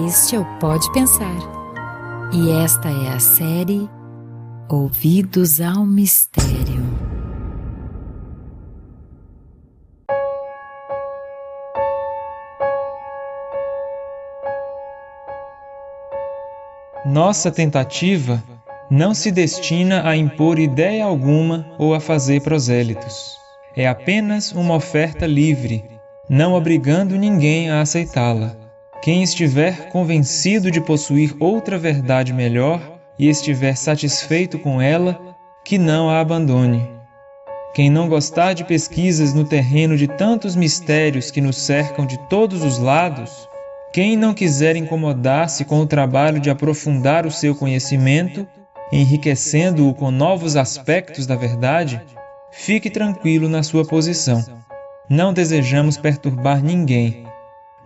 Este é o Pode Pensar, e esta é a série Ouvidos ao Mistério. Nossa tentativa não se destina a impor ideia alguma ou a fazer prosélitos. É apenas uma oferta livre, não obrigando ninguém a aceitá-la. Quem estiver convencido de possuir outra verdade melhor e estiver satisfeito com ela, que não a abandone. Quem não gostar de pesquisas no terreno de tantos mistérios que nos cercam de todos os lados, quem não quiser incomodar-se com o trabalho de aprofundar o seu conhecimento, enriquecendo-o com novos aspectos da verdade, fique tranquilo na sua posição. Não desejamos perturbar ninguém.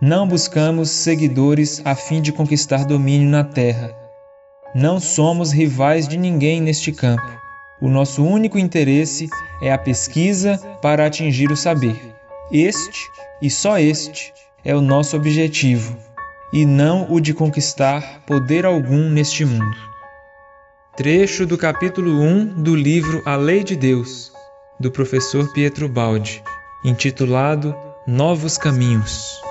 Não buscamos seguidores a fim de conquistar domínio na terra. Não somos rivais de ninguém neste campo. O nosso único interesse é a pesquisa para atingir o saber. Este, e só este, é o nosso objetivo, e não o de conquistar poder algum neste mundo. Trecho do capítulo 1 do livro A Lei de Deus, do professor Pietro Baldi, intitulado Novos Caminhos.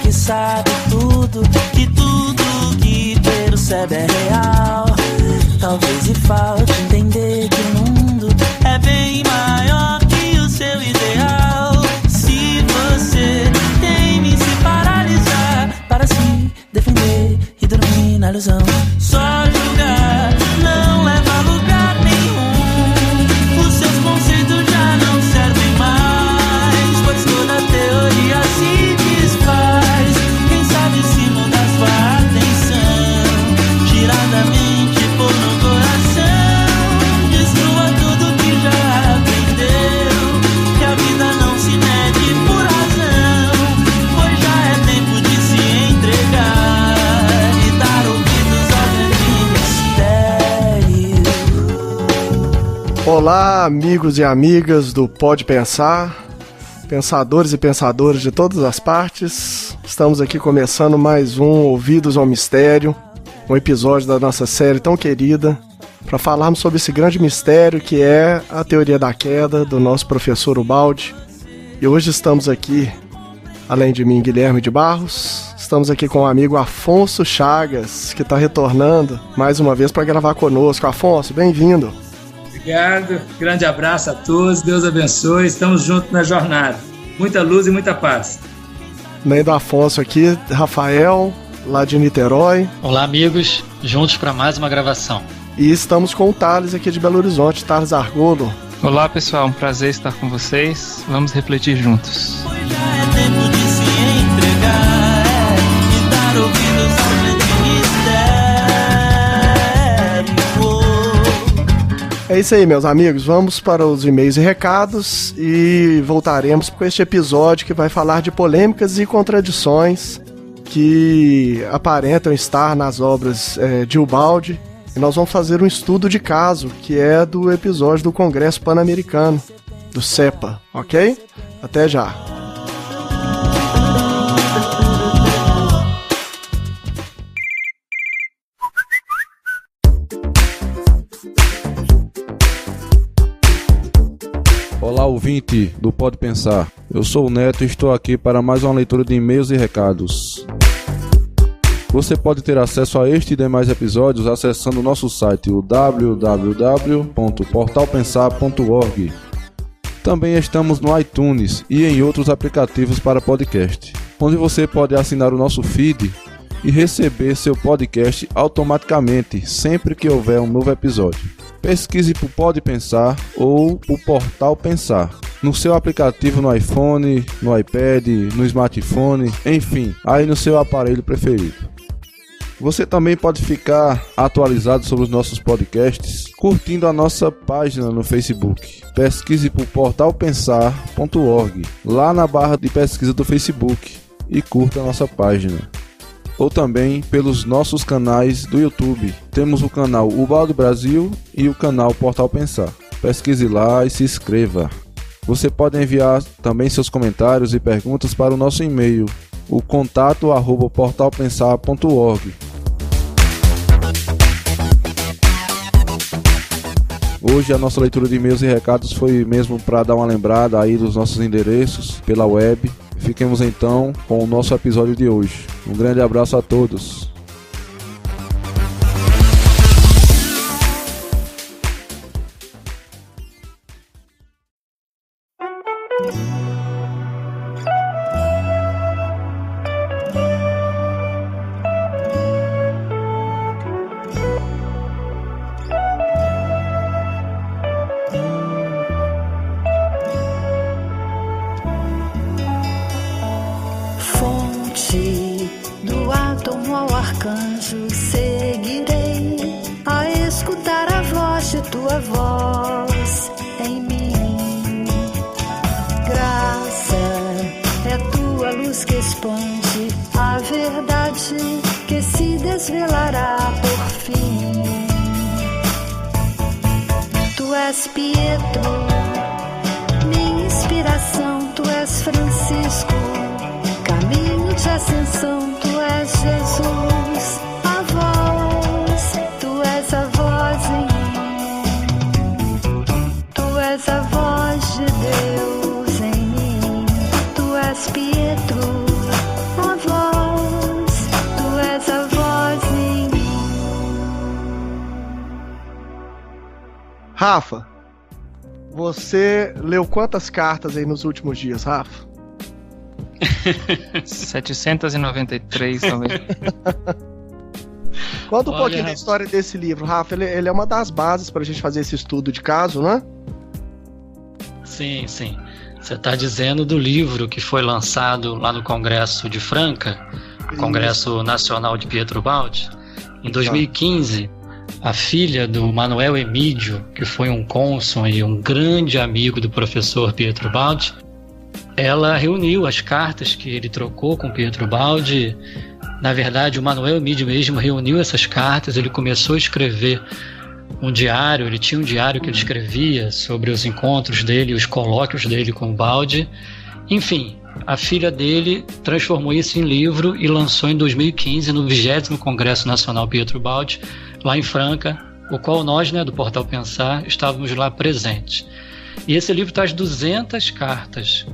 Sabe tudo que percebe é real. Talvez lhe falte entender que o mundo é bem maior que o seu ideal. Se você teme se paralisar para se defender e dormir na ilusão, só julgar não leva a lugar nenhum. Os seus conceitos já não servem mais, pois toda teoria se desfaz. Se mudar sua atenção, tirar da mente, pôr no coração, destrua tudo que já aprendeu, que a vida não se mede por razão, pois já é tempo de se entregar e dar ouvidos ao grande mistério. Olá, amigos e amigas do Pode Pensar, pensadores e pensadoras de todas as partes. Estamos aqui começando mais um Ouvidos ao Mistério, um episódio da nossa série tão querida, para falarmos sobre esse grande mistério que é a teoria da queda do nosso professor Ubaldi. E hoje estamos aqui, além de mim, Guilherme de Barros, estamos aqui com o amigo Afonso Chagas, que está retornando mais uma vez para gravar conosco. Afonso, bem-vindo. Obrigado, grande abraço a todos, Deus abençoe, estamos juntos na jornada. Muita luz e muita paz. Além do Afonso aqui, Rafael, lá de Niterói. Olá, amigos, juntos para mais uma gravação. E estamos com o Thales aqui de Belo Horizonte, Thales Argolo. Olá pessoal, um prazer estar com vocês, vamos refletir juntos. Pois já é tempo de se entregar e dar ouvidos ao grande mistério. É isso aí, meus amigos, vamos para os e-mails e recados e voltaremos com este episódio que vai falar de polêmicas e contradições que aparentam estar nas obras de Ubaldi. E nós vamos fazer um estudo de caso, que é do episódio do Congresso Pan-Americano, do CEPA, ok? Até já! Olá, ouvinte do Pode Pensar. Eu sou o Neto e estou aqui para mais uma leitura de e-mails e recados. Você pode ter acesso a este e demais episódios acessando o nosso site, o www.portalpensar.org. Também estamos no iTunes e em outros aplicativos para podcast, onde você pode assinar o nosso feed e receber seu podcast automaticamente sempre que houver um novo episódio. Pesquise por Pode Pensar ou o Portal Pensar no seu aplicativo no iPhone, no iPad, no smartphone, enfim, aí no seu aparelho preferido. Você também pode ficar atualizado sobre os nossos podcasts curtindo a nossa página no Facebook. Pesquise por portalpensar.org lá na barra de pesquisa do Facebook e curta a nossa página. Ou também pelos nossos canais do YouTube. Temos o canal Ubaldo Brasil e o canal Portal Pensar. Pesquise lá e se inscreva. Você pode enviar também seus comentários e perguntas para o nosso e-mail, o contato@portalpensar.org. Hoje a nossa leitura de e-mails e recados foi mesmo para dar uma lembrada aí dos nossos endereços pela web. Fiquemos então com o nosso episódio de hoje. Um grande abraço a todos. Do átomo ao arcanjo seguirei, a escutar a voz de tua voz em mim. Graça é tua luz que expande a verdade que se desvelará por fim. Tu és Pietro, minha inspiração, tu és Francisco, caminho de ascensão, tu és Jesus, a voz, tu és a voz em mim, tu és a voz de Deus em mim, tu és Pietro, a voz, tu és a voz em mim. Rafa, você leu quantas cartas aí nos últimos dias, Rafa? 793, talvez. Conta um pouquinho da história desse livro, Rafa. Ele é uma das bases para a gente fazer esse estudo de caso, não é? Sim. Você está dizendo do livro que foi lançado lá no Congresso de Franca, Congresso Nacional de Pietro Baldi, em 2015. A filha do Manuel Emídio, que foi um cônsul e um grande amigo do professor Pietro Baldi, ela reuniu as cartas que ele trocou com Pietro Baldi. Na verdade, o Manuel Emídio mesmo reuniu essas cartas, ele começou a escrever um diário, ele tinha um diário que ele escrevia sobre os encontros dele, os colóquios dele com o Baldi. Enfim, a filha dele transformou isso em livro e lançou em 2015 no 20º Congresso Nacional Pietro Baldi, lá em Franca, o qual nós, do Portal Pensar, estávamos lá presentes. E esse livro traz 200 cartas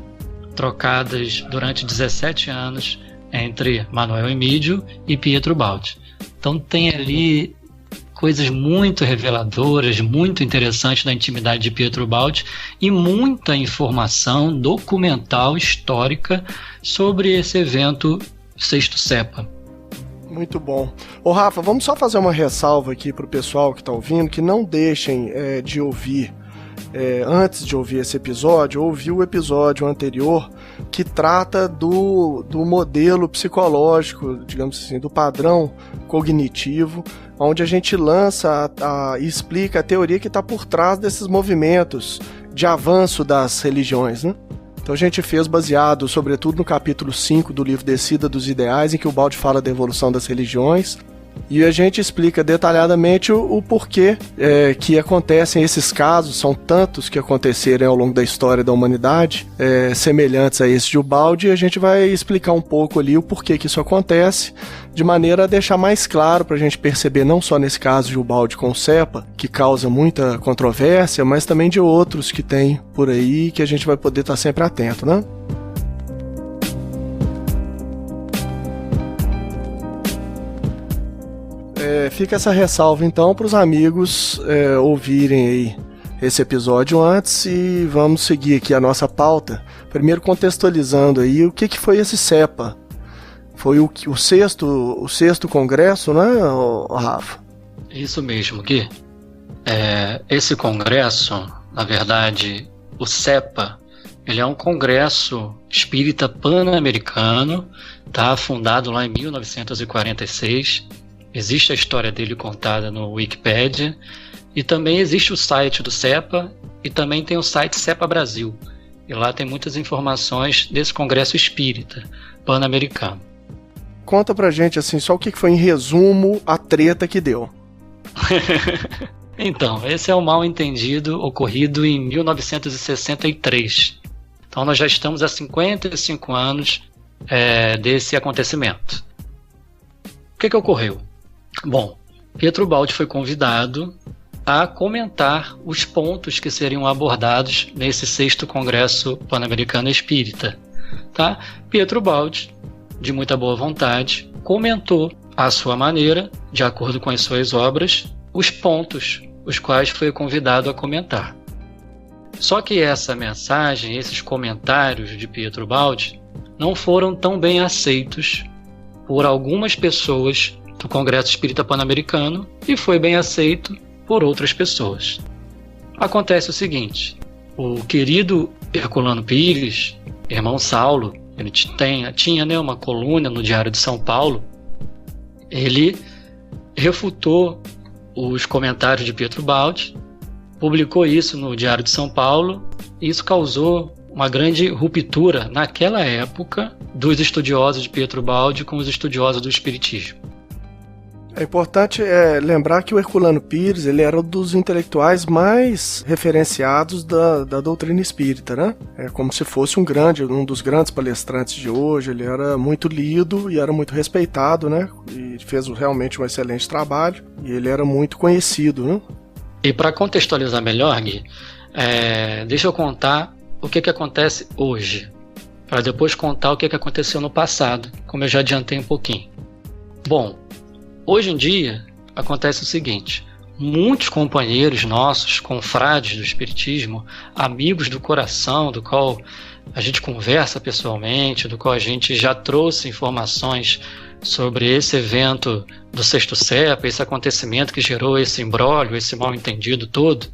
trocadas durante 17 anos entre Manuel Emídio e Pietro Baldi. Então tem ali coisas muito reveladoras, muito interessantes da intimidade de Pietro Baldi e muita informação documental, histórica sobre esse evento Sexto Cepa. Muito bom. Ô Rafa, vamos só fazer uma ressalva aqui para o pessoal que está ouvindo, que não deixem de ouvir, antes de ouvir esse episódio, ouvir o episódio anterior que trata do modelo psicológico, digamos assim, do padrão cognitivo, onde a gente lança e explica a teoria que está por trás desses movimentos de avanço das religiões, né? Então a gente fez baseado, sobretudo, no capítulo 5 do livro Descida dos Ideais, em que o Baldi fala da evolução das religiões, e a gente explica detalhadamente o porquê que acontecem esses casos, são tantos que aconteceram ao longo da história da humanidade, semelhantes a esse de Ubaldi, e a gente vai explicar um pouco ali o porquê que isso acontece, de maneira a deixar mais claro para a gente perceber, não só nesse caso de Ubaldi com o Cepa, que causa muita controvérsia, mas também de outros que tem por aí, que a gente vai poder estar sempre atento, né? Fica essa ressalva então para os amigos ouvirem aí esse episódio antes, e vamos seguir aqui a nossa pauta, primeiro contextualizando aí o que foi esse Cepa. Foi o sexto congresso, né, Rafa? Isso mesmo, Gui. Esse congresso, na verdade, o Cepa, ele é um congresso espírita pan-americano, tá? Fundado lá em 1946, Existe a história dele contada no Wikipedia, e também existe o site do CEPA, e também tem o site CEPA Brasil. E lá tem muitas informações desse Congresso Espírita Pan-Americano. Conta pra gente, assim, só o que foi em resumo a treta que deu. Então, esse é o mal-entendido ocorrido em 1963. Então nós já estamos há 55 anos desse acontecimento. O que ocorreu? Bom, Pietro Baldi foi convidado a comentar os pontos que seriam abordados nesse 6º Congresso Pan-Americano Espírita. Tá? Pietro Baldi, de muita boa vontade, comentou à sua maneira, de acordo com as suas obras, os pontos os quais foi convidado a comentar. Só que essa mensagem, esses comentários de Pietro Baldi, não foram tão bem aceitos por algumas pessoas do Congresso Espírita Pan-Americano e foi bem aceito por outras pessoas. Acontece o seguinte: o querido Herculano Pires, irmão Saulo, ele tinha uma coluna no Diário de São Paulo. Ele refutou os comentários de Pietro Baldi, publicou isso no Diário de São Paulo, e isso causou uma grande ruptura naquela época dos estudiosos de Pietro Baldi com os estudiosos do Espiritismo. É importante lembrar que o Herculano Pires, ele era um dos intelectuais mais referenciados da doutrina espírita, né? É como se fosse um dos grandes palestrantes de hoje. Ele era muito lido e era muito respeitado, né? E fez realmente um excelente trabalho, e ele era muito conhecido, né? E para contextualizar melhor, Gui, deixa eu contar o que acontece hoje, para depois contar o que aconteceu no passado, como eu já adiantei um pouquinho. Bom, hoje em dia acontece o seguinte: muitos companheiros nossos, confrades do Espiritismo, amigos do coração, do qual a gente conversa pessoalmente, do qual a gente já trouxe informações sobre esse evento do 6º CEPA, esse acontecimento que gerou esse imbróglio, esse mal-entendido todo,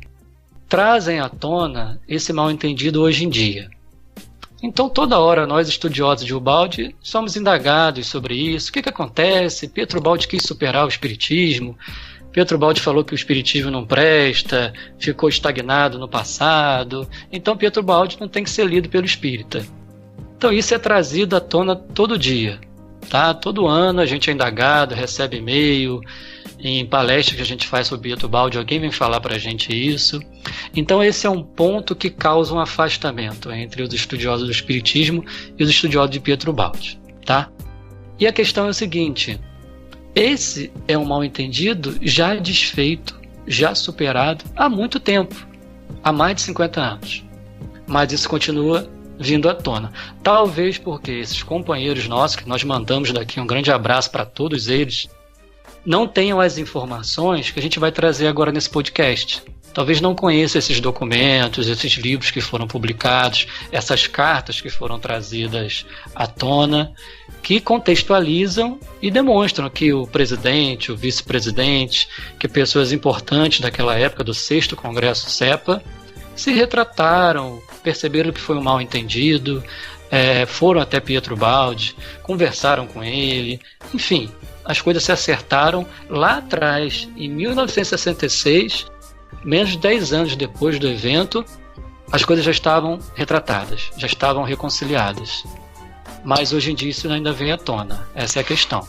trazem à tona esse mal-entendido hoje em dia. Então, toda hora, nós estudiosos de Ubaldi somos indagados sobre isso. O que acontece? Pietro Baldi quis superar o Espiritismo. Pietro Baldi falou que o Espiritismo não presta, ficou estagnado no passado. Então, Pietro Baldi não tem que ser lido pelo Espírita. Então, isso é trazido à tona todo dia. Tá? Todo ano a gente é indagado, recebe e-mail, em palestras que a gente faz sobre Pietro Baldi, alguém vem falar para a gente isso. Então esse é um ponto que causa um afastamento entre os estudiosos do Espiritismo e os estudiosos de Pietro Baldi. Tá? E a questão é o seguinte: esse é um mal-entendido já desfeito, já superado há muito tempo, há mais de 50 anos. Mas isso continua vindo à tona. Talvez porque esses companheiros nossos, que nós mandamos daqui um grande abraço para todos eles, não tenham as informações que a gente vai trazer agora nesse podcast. Talvez não conheçam esses documentos, esses livros que foram publicados, essas cartas que foram trazidas à tona, que contextualizam e demonstram que o presidente, o vice-presidente, que pessoas importantes daquela época do 6º Congresso CEPA se retrataram, perceberam que foi um mal-entendido, foram até Pietro Baldi, conversaram com ele, enfim, as coisas se acertaram lá atrás, em 1966, menos de 10 anos depois do evento, as coisas já estavam retratadas, já estavam reconciliadas. Mas hoje em dia isso ainda vem à tona, essa é a questão.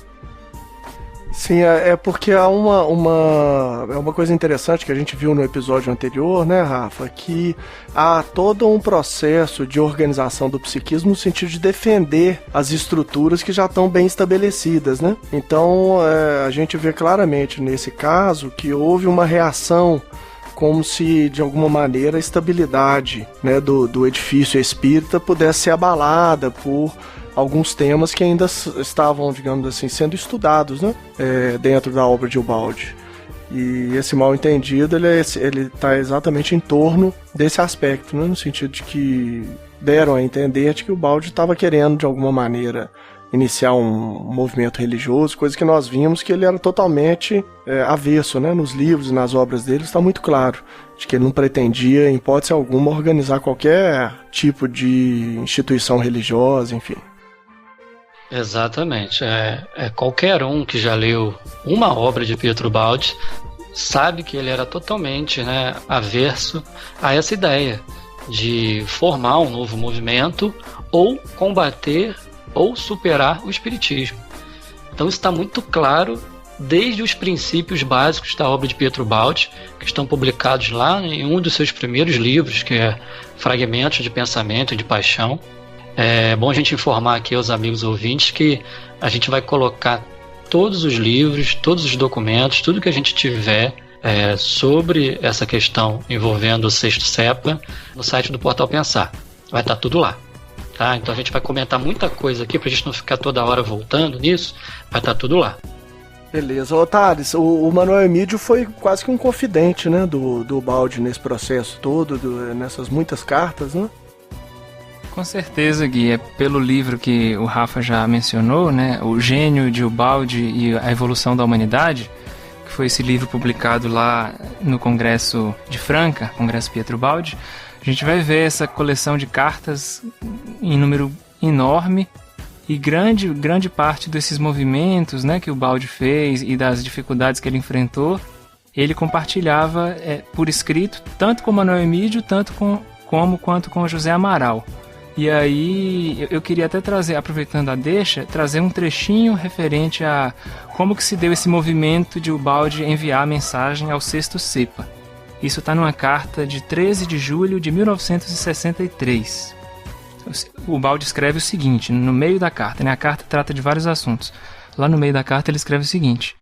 Sim, é porque há uma coisa interessante que a gente viu no episódio anterior, né, Rafa, que há todo um processo de organização do psiquismo no sentido de defender as estruturas que já estão bem estabelecidas, né? Então, a gente vê claramente nesse caso que houve uma reação como se, de alguma maneira, a estabilidade, né, do edifício espírita pudesse ser abalada por alguns temas que ainda estavam, digamos assim, sendo estudados, né, dentro da obra de Ubaldi. E esse mal-entendido, ele está exatamente em torno desse aspecto, né, no sentido de que deram a entender de que o Ubaldi estava querendo, de alguma maneira, iniciar um movimento religioso, coisa que nós vimos que ele era totalmente avesso, né, nos livros e nas obras dele está muito claro, de que ele não pretendia, em hipótese alguma, organizar qualquer tipo de instituição religiosa, enfim. Exatamente. Qualquer um que já leu uma obra de Pietro Baldi sabe que ele era totalmente, né, averso a essa ideia de formar um novo movimento ou combater ou superar o espiritismo. Então isso está muito claro desde os princípios básicos da obra de Pietro Baldi, que estão publicados lá em um dos seus primeiros livros, que é Fragmentos de Pensamento e de Paixão. É bom a gente informar aqui aos amigos ouvintes que a gente vai colocar todos os livros, todos os documentos, tudo que a gente tiver sobre essa questão envolvendo o Sexto Cepa no site do Portal Pensar. Vai estar tudo lá. Tá? Então a gente vai comentar muita coisa aqui para a gente não ficar toda hora voltando nisso. Vai estar tudo lá. Beleza. Ô Thales, o Manuel Emídio foi quase que um confidente, né, do Baldi nesse processo todo, nessas muitas cartas, né? Com certeza, Gui. É pelo livro que o Rafa já mencionou, né, O Gênio de Ubaldi e a Evolução da Humanidade, que foi esse livro publicado lá no Congresso de Franca, Congresso Pietro Baldi. A gente vai ver essa coleção de cartas em número enorme e grande parte desses movimentos, né, que o Baldi fez e das dificuldades que ele enfrentou, ele compartilhava por escrito, tanto com Manuel Emídio, quanto com José Amaral. E aí eu queria até trazer, aproveitando a deixa, trazer um trechinho referente a como que se deu esse movimento de Ubaldi enviar a mensagem ao Sexto Cepa. Isso está numa carta de 13 de julho de 1963. O Ubaldi escreve o seguinte, no meio da carta, né? A carta trata de vários assuntos. Lá no meio da carta ele escreve o seguinte: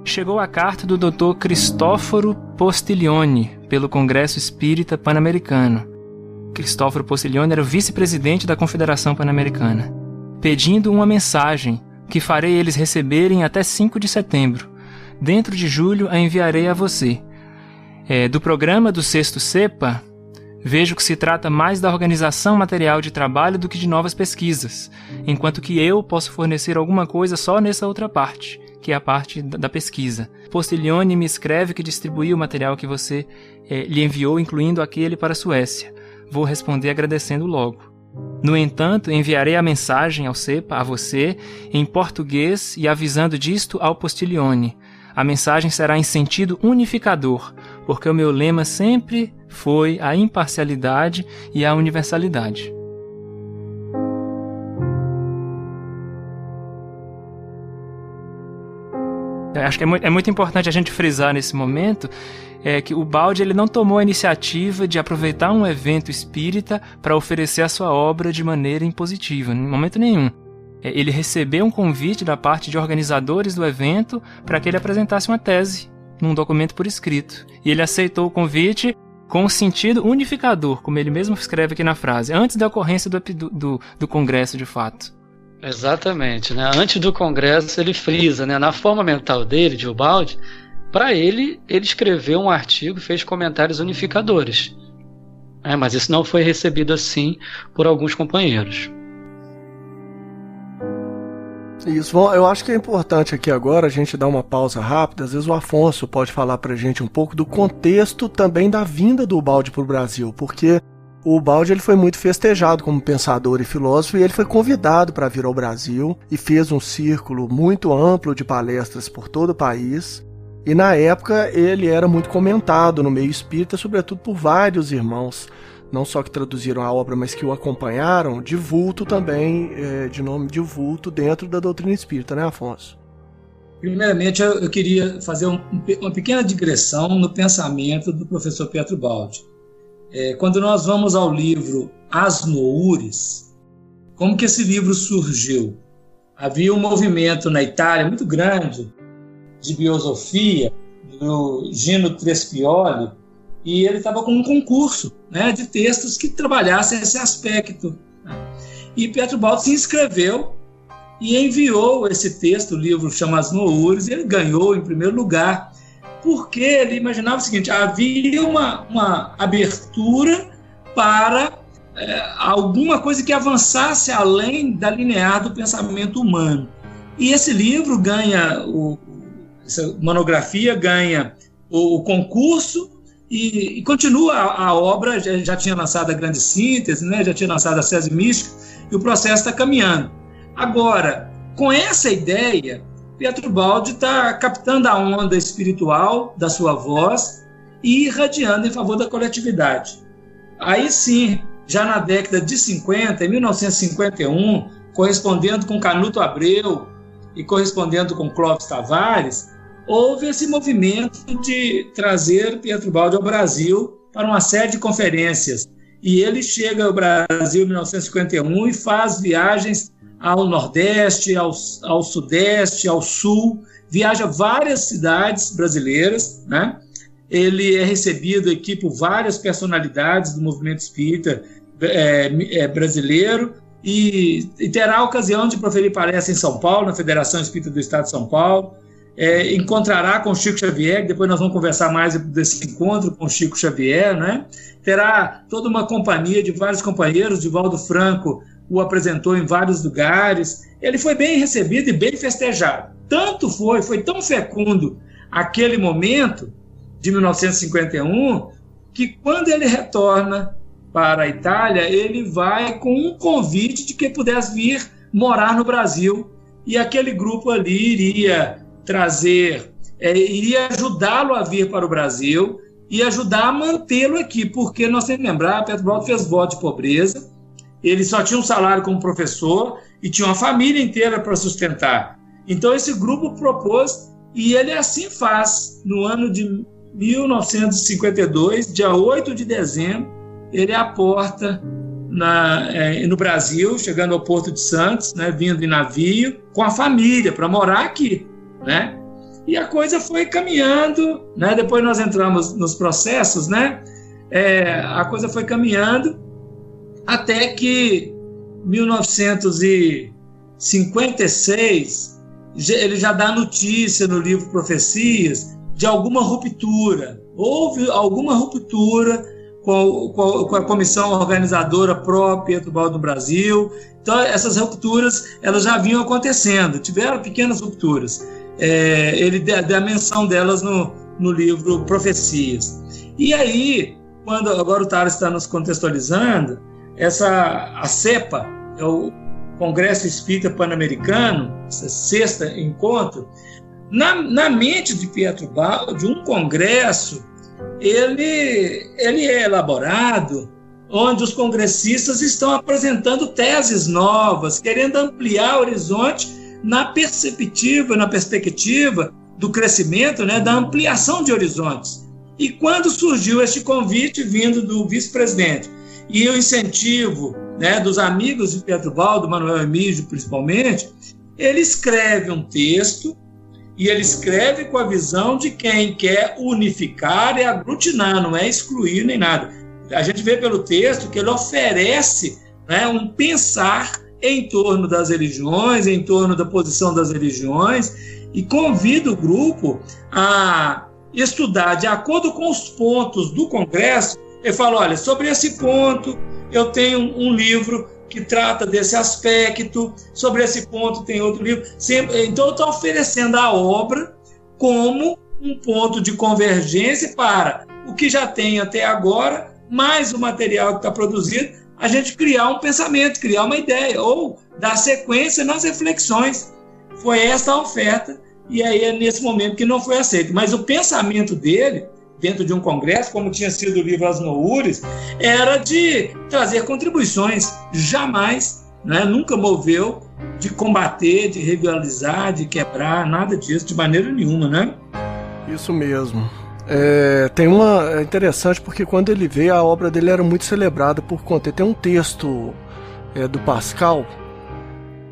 chegou a carta do Dr. Cristóforo Postiglione pelo Congresso Espírita Pan-Americano. Cristóforo Postiglione era o vice-presidente da Confederação Pan-Americana, pedindo uma mensagem que farei eles receberem até 5 de setembro. Dentro de julho a enviarei a você. Do programa do Sexto Cepa, vejo que se trata mais da organização material de trabalho do que de novas pesquisas, enquanto que eu posso fornecer alguma coisa só nessa outra parte, que é a parte da pesquisa. Postiglione me escreve que distribuiu o material que você lhe enviou, incluindo aquele para a Suécia. Vou responder agradecendo logo. No entanto, enviarei a mensagem ao Cepa, a você, em português e avisando disto ao Postiglione. A mensagem será em sentido unificador, porque o meu lema sempre foi a imparcialidade e a universalidade. Eu acho que é muito importante a gente frisar nesse momento que o Baldi ele não tomou a iniciativa de aproveitar um evento espírita para oferecer a sua obra de maneira impositiva, em momento nenhum. Ele recebeu um convite da parte de organizadores do evento para que ele apresentasse uma tese num documento por escrito. E ele aceitou o convite com um sentido unificador, como ele mesmo escreve aqui na frase, antes da ocorrência do congresso de fato. Exatamente, né? Antes do congresso ele frisa, né? Na forma mental dele, de Ubaldi, para ele escreveu um artigo e fez comentários unificadores. Mas isso não foi recebido assim por alguns companheiros. Isso, eu acho que é importante aqui agora a gente dar uma pausa rápida. Às vezes o Afonso pode falar pra gente um pouco do contexto também da vinda do Ubaldi pro Brasil, porque o Ubaldi ele foi muito festejado como pensador e filósofo e ele foi convidado para vir ao Brasil e fez um círculo muito amplo de palestras por todo o país. E na época ele era muito comentado no meio espírita, sobretudo por vários irmãos, não só que traduziram a obra, mas que o acompanharam, de vulto também, de nome de vulto, dentro da doutrina espírita, né, Afonso? Primeiramente, eu queria fazer uma pequena digressão no pensamento do professor Pietro Baldi. Quando nós vamos ao livro As Noures, como que esse livro surgiu? Havia um movimento na Itália muito grande de biosofia, do Gino Trespioli, e ele estava com um concurso, né, de textos que trabalhassem esse aspecto. E Pietro Baldi se inscreveu e enviou esse texto, o livro chama As Noures, e ele ganhou em primeiro lugar, porque ele imaginava o seguinte: havia uma abertura para alguma coisa que avançasse além da linear do pensamento humano. E esse livro ganha, essa monografia ganha o concurso e continua a obra, já tinha lançado a Grande Síntese, né? Já tinha lançado a Sese Mística, e o processo está caminhando. Agora, com essa ideia, Pietro Baldi está captando a onda espiritual da sua voz e irradiando em favor da coletividade. Aí sim, já na década de 50, em 1951, correspondendo com Canuto Abreu e correspondendo com Clóvis Tavares, houve esse movimento de trazer Pietro Baldi ao Brasil para uma série de conferências. E ele chega ao Brasil em 1951 e faz viagens ao Nordeste, ao Sudeste, ao Sul, viaja a várias cidades brasileiras, né? Ele é recebido aqui por várias personalidades do movimento espírita brasileiro e terá a ocasião de proferir palestra em São Paulo, na Federação Espírita do Estado de São Paulo. Encontrará com Chico Xavier, depois nós vamos conversar mais desse encontro com Chico Xavier, né? Terá toda uma companhia de vários companheiros, Divaldo Franco o apresentou em vários lugares. Ele foi bem recebido e bem festejado. Tanto foi tão fecundo aquele momento de 1951, que quando ele retorna para a Itália, ele vai com um convite de que pudesse vir morar no Brasil, e aquele grupo ali iria iria ajudá-lo a vir para o Brasil e ajudar a mantê-lo aqui, porque nós temos que lembrar, Pietro Baldi fez voto de pobreza, ele só tinha um salário como professor e tinha uma família inteira para sustentar. Então esse grupo propôs, e ele assim faz. No ano de 1952, dia 8 de dezembro, ele aporta no Brasil, chegando ao Porto de Santos, né, vindo em navio, com a família, para morar aqui, né? E a coisa foi caminhando, né? Depois nós entramos nos processos, né? A coisa foi caminhando até que 1956 ele já dá notícia no livro Profecias de alguma ruptura. Houve alguma ruptura com a comissão organizadora pró-Pietro Baldi no Brasil. Então, essas rupturas elas já vinham acontecendo, tiveram pequenas rupturas. Ele dá menção delas no livro Profecias. E aí, quando agora o Thales está nos contextualizando, a CEPA, é o Congresso Espírita Pan-Americano, esse sexto encontro, na mente de Pietro Baldi, um congresso, ele é elaborado onde os congressistas estão apresentando teses novas, querendo ampliar o horizonte na perspectiva do crescimento, né, da ampliação de horizontes. E quando surgiu este convite vindo do vice-presidente e o incentivo, né, dos amigos de Pietro Baldi, Manuel Emídio principalmente, ele escreve um texto, e ele escreve com a visão de quem quer unificar e aglutinar, não é excluir nem nada. A gente vê pelo texto que ele oferece, né, um pensar em torno das religiões, em torno da posição das religiões, e convida o grupo a estudar de acordo com os pontos do Congresso. Ele fala, olha, sobre esse ponto eu tenho um livro que trata desse aspecto, sobre esse ponto tem outro livro. Então, está oferecendo a obra como um ponto de convergência para o que já tem até agora, mais o material que está produzido, a gente criar um pensamento, criar uma ideia, ou dar sequência nas reflexões. Foi essa a oferta, e aí é nesse momento que não foi aceito. Mas o pensamento dele, dentro de um congresso, como tinha sido o livro As Noures, era de trazer contribuições, jamais, né, nunca moveu de combater, de rivalizar, de quebrar, nada disso, de maneira nenhuma, né? Isso mesmo. É interessante porque quando ele veio, a obra dele era muito celebrada por conta. Tem um texto do Pascal,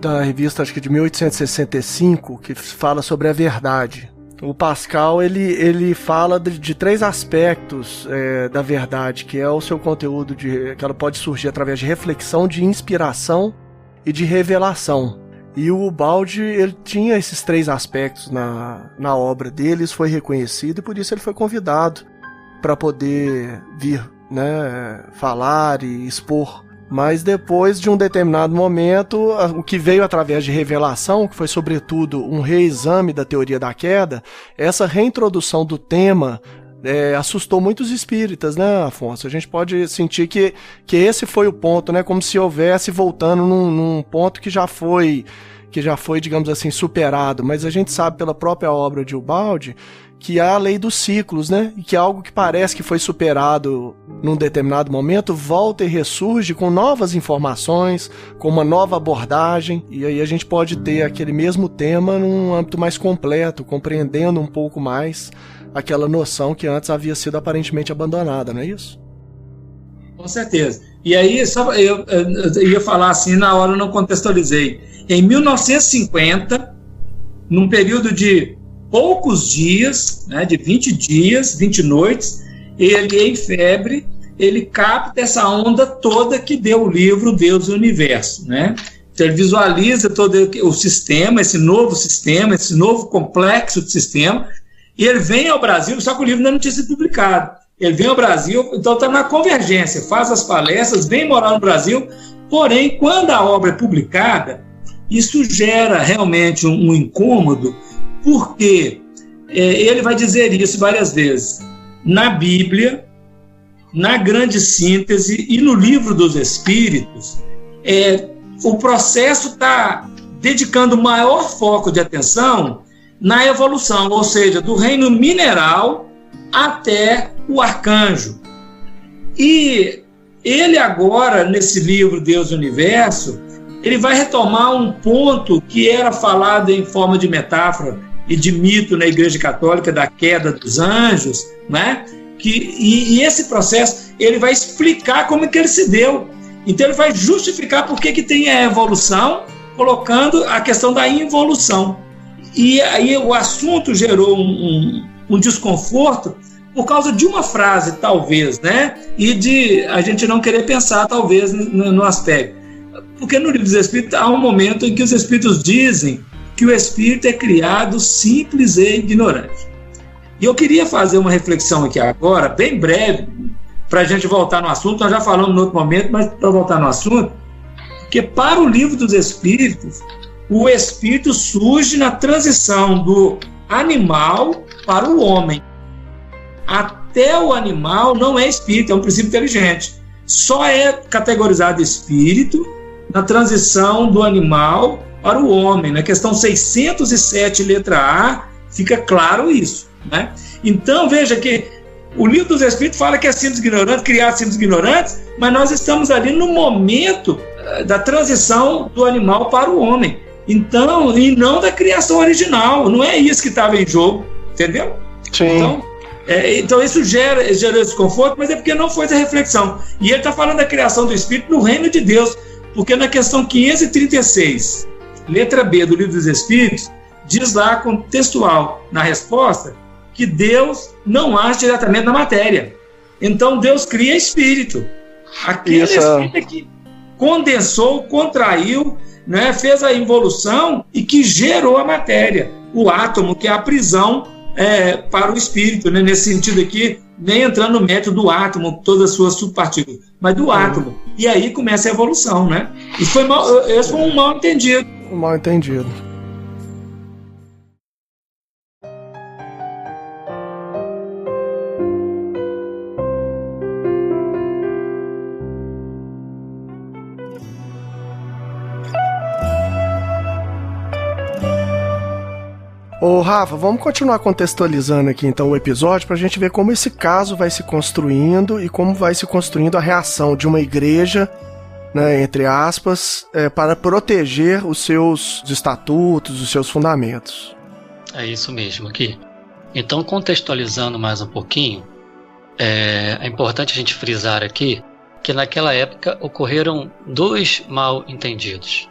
da revista, acho que de 1865, que fala sobre a verdade. O Pascal, ele fala de três aspectos da verdade, que é o seu conteúdo, que ela pode surgir através de reflexão, de inspiração e de revelação. E o Baldi, ele tinha esses três aspectos na obra dele, isso foi reconhecido, e por isso ele foi convidado para poder vir, né, falar e expor Mas depois de um determinado momento, o que veio através de revelação, que foi sobretudo um reexame da teoria da queda, essa reintrodução do tema assustou muitos espíritas, né, Afonso? A gente pode sentir que esse foi o ponto, né? Como se houvesse voltando num ponto que já foi, digamos assim, superado. Mas a gente sabe pela própria obra de Ubaldi que há a lei dos ciclos, né? E que algo que parece que foi superado num determinado momento volta e ressurge com novas informações, com uma nova abordagem, e aí a gente pode ter aquele mesmo tema num âmbito mais completo, compreendendo um pouco mais aquela noção que antes havia sido aparentemente abandonada, não é isso? Com certeza. E aí, só eu ia falar assim, na hora eu não contextualizei. Em 1950, num período de poucos dias, né, de 20 dias, 20 noites, ele, em febre, ele capta essa onda toda que deu o livro Deus e o Universo, né? Então, ele visualiza todo o sistema, esse novo complexo de sistema, e ele vem ao Brasil, só que o livro ainda não tinha sido publicado. Ele vem ao Brasil, então está na convergência, faz as palestras, vem morar no Brasil, porém, quando a obra é publicada, isso gera realmente um incômodo, porque ele vai dizer isso várias vezes. Na Bíblia, na Grande Síntese e no Livro dos Espíritos, o processo está dedicando maior foco de atenção na evolução, ou seja, do reino mineral até o arcanjo. E ele agora, nesse livro Deus e o Universo, ele vai retomar um ponto que era falado em forma de metáfora e de mito na Igreja Católica, da queda dos anjos, né? E esse processo, ele vai explicar como é que ele se deu. Então ele vai justificar por que tem a evolução, colocando a questão da involução. E aí o assunto gerou um desconforto por causa de uma frase, talvez, né? E de a gente não querer pensar, talvez, no aspecto. Porque no Livro dos Espíritos há um momento em que os Espíritos dizem que o Espírito é criado simples e ignorante. E eu queria fazer uma reflexão aqui agora, bem breve, para a gente voltar no assunto. Nós já falamos em outro momento, mas para voltar no assunto, porque para o Livro dos Espíritos, o Espírito surge na transição do animal para o homem. Até o animal não é espírito, é um princípio inteligente. Só é categorizado espírito na transição do animal para o homem. Na questão 607, letra A, fica claro isso, né? Então, veja que o Livro dos Espíritos fala que é simples ignorante, criado simples ignorantes, mas nós estamos ali no momento da transição do animal para o homem. Então, e não da criação original, não é isso que estava em jogo, entendeu? Sim. Então isso gerou desconforto, mas é porque não foi essa reflexão. E ele está falando da criação do Espírito no reino de Deus, porque na questão 536, letra B do Livro dos Espíritos, diz lá, contextual, na resposta, que Deus não age diretamente na matéria. Então Deus cria espírito. Aquele espírito que condensou, contraiu, né, fez a involução e que gerou a matéria. O átomo, que é a prisão para o espírito, né, nesse sentido aqui, nem entrando no método do átomo, todas as suas subpartículas, mas do átomo. E aí começa a evolução, né? Esse foi um mal entendido. Um mal entendido. Ô Rafa, vamos continuar contextualizando aqui então o episódio para a gente ver como esse caso vai se construindo e como vai se construindo a reação de uma igreja, né, entre aspas, para proteger os seus estatutos, os seus fundamentos. É isso mesmo aqui. Então, contextualizando mais um pouquinho, é importante a gente frisar aqui que naquela época ocorreram dois mal-entendidos.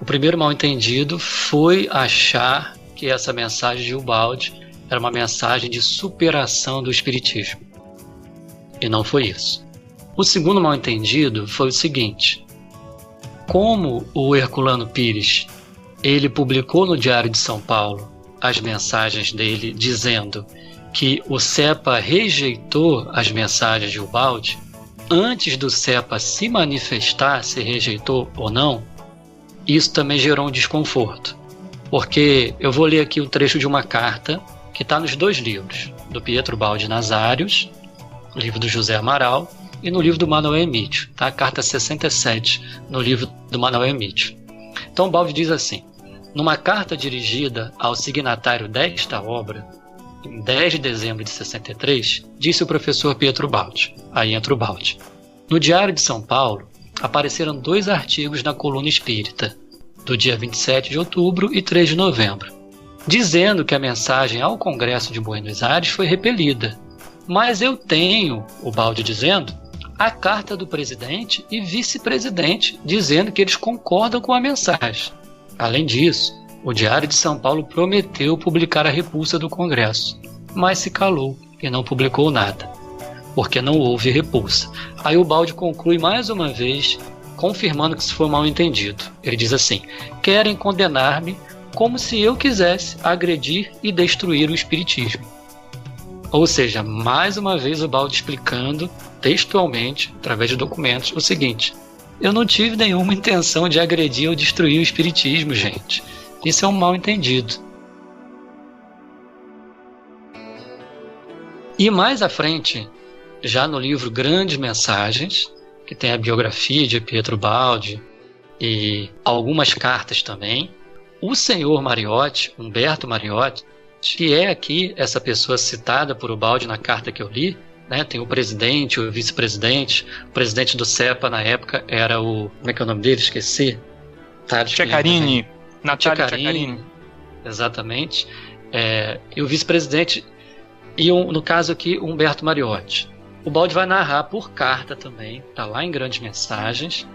O primeiro mal-entendido foi achar que essa mensagem de Ubaldi era uma mensagem de superação do espiritismo. E não foi isso. O segundo mal-entendido foi o seguinte: como o Herculano Pires, ele publicou no Diário de São Paulo as mensagens dele dizendo que o CEPA rejeitou as mensagens de Ubaldi, antes do CEPA se manifestar se rejeitou ou não, isso também gerou um desconforto. Porque eu vou ler aqui um trecho de uma carta que está nos 2 livros, do Pietro Baldi Nazários, no livro do José Amaral, e no livro do Manuel Emídio, tá? A carta 67, no livro do Manuel Emídio. Então Baldi diz assim: numa carta dirigida ao signatário desta obra, em 10 de dezembro de 63, disse o professor Pietro Baldi, aí entra o Baldi: no Diário de São Paulo, apareceram 2 artigos na Coluna Espírita, do dia 27 de outubro e 3 de novembro, dizendo que a mensagem ao Congresso de Buenos Aires foi repelida. Mas eu tenho, o Baldi dizendo, a carta do presidente e vice-presidente dizendo que eles concordam com a mensagem. Além disso, o Diário de São Paulo prometeu publicar a repulsa do Congresso, mas se calou e não publicou nada, porque não houve repulsa. Aí o Baldi conclui mais uma vez, confirmando que isso foi mal entendido. Ele diz assim: querem condenar-me como se eu quisesse agredir e destruir o espiritismo. Ou seja, mais uma vez o Baldi explicando textualmente, através de documentos, o seguinte: eu não tive nenhuma intenção de agredir ou destruir o espiritismo, gente. Isso é um mal entendido. E mais à frente, já no livro Grandes Mensagens, que tem a biografia de Pietro Baldi e algumas cartas também, o senhor Mariotti, Humberto Mariotti, que é aqui essa pessoa citada por o Baldi na carta que eu li, né? Tem o presidente, o vice-presidente, o presidente do CEPA na época era o... como é que é o nome dele? Esqueci. Ceccarini. Natália Ceccarini. Exatamente. E o vice-presidente, e no caso aqui, o Humberto Mariotti. O Baldi vai narrar por carta também, está lá em Grandes Mensagens.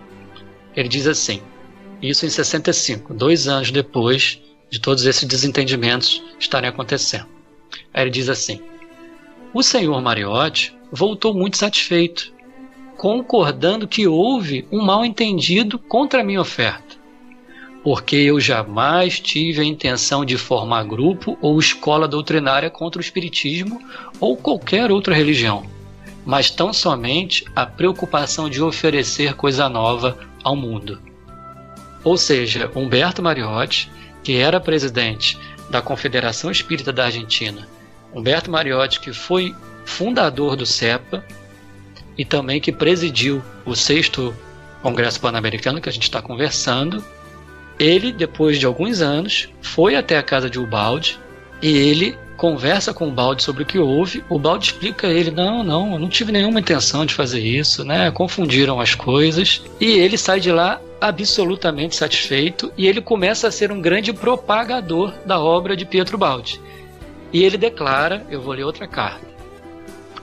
Ele diz assim, isso em 65, 2 anos depois de todos esses desentendimentos estarem acontecendo. Aí ele diz assim: o senhor Mariotti voltou muito satisfeito, concordando que houve um mal-entendido contra a minha oferta, porque eu jamais tive a intenção de formar grupo ou escola doutrinária contra o espiritismo ou qualquer outra religião, mas tão somente a preocupação de oferecer coisa nova ao mundo. Ou seja, Humberto Mariotti, que era presidente da Confederação Espírita da Argentina, Humberto Mariotti, que foi fundador do CEPA e também que presidiu o 6º Congresso Pan-Americano que a gente está conversando, ele, depois de alguns anos, foi até a casa de Ubaldi e ele conversa com o Baldi sobre o que houve. O Baldi explica a ele: não, eu não tive nenhuma intenção de fazer isso, né? Confundiram as coisas. E ele sai de lá absolutamente satisfeito e ele começa a ser um grande propagador da obra de Pietro Baldi. E ele declara, eu vou ler outra carta,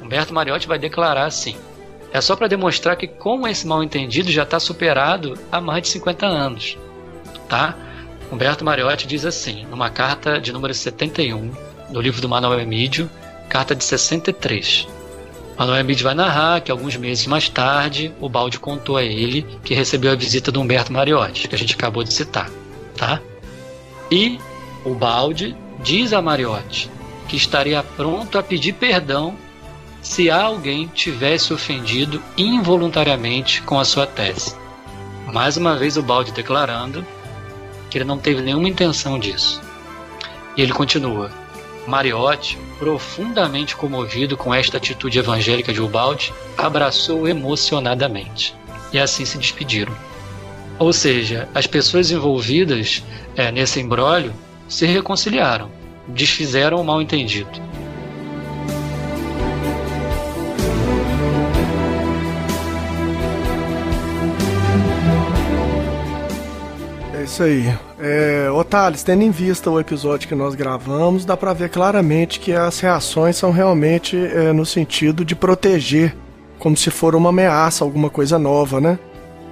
Humberto Mariotti vai declarar assim: é só para demonstrar que como esse mal-entendido já está superado há mais de 50 anos. Tá? Humberto Mariotti diz assim, numa carta de número 71, no livro do Manuel Emídio, carta de 63. Manuel Emídio vai narrar que alguns meses mais tarde, o Baldi contou a ele que recebeu a visita do Humberto Mariotti, que a gente acabou de citar. Tá? E o Baldi diz a Mariotti que estaria pronto a pedir perdão se alguém tivesse ofendido involuntariamente com a sua tese. Mais uma vez o Baldi declarando que ele não teve nenhuma intenção disso. E ele continua: Mariotti, profundamente comovido com esta atitude evangélica de Ubaldi, abraçou emocionadamente. E assim se despediram. Ou seja, as pessoas envolvidas nesse imbróglio se reconciliaram, desfizeram o mal-entendido. É isso aí. Ô Thales, tendo em vista o episódio que nós gravamos, dá pra ver claramente que as reações são realmente no sentido de proteger, como se for uma ameaça, alguma coisa nova, né?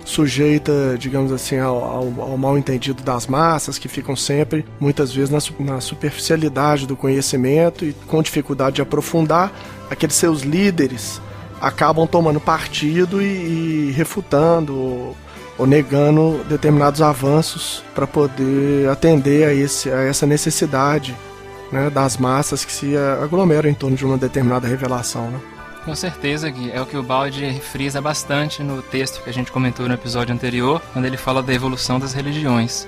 Sujeita, digamos assim, ao mal-entendido das massas, que ficam sempre, muitas vezes, na superficialidade do conhecimento e com dificuldade de aprofundar. Aqueles seus líderes acabam tomando partido e refutando ou negando determinados avanços para poder atender a essa necessidade, né, das massas que se aglomeram em torno de uma determinada revelação, né? Com certeza, Gui. É o que o Baldi frisa bastante no texto que a gente comentou no episódio anterior, quando ele fala da evolução das religiões.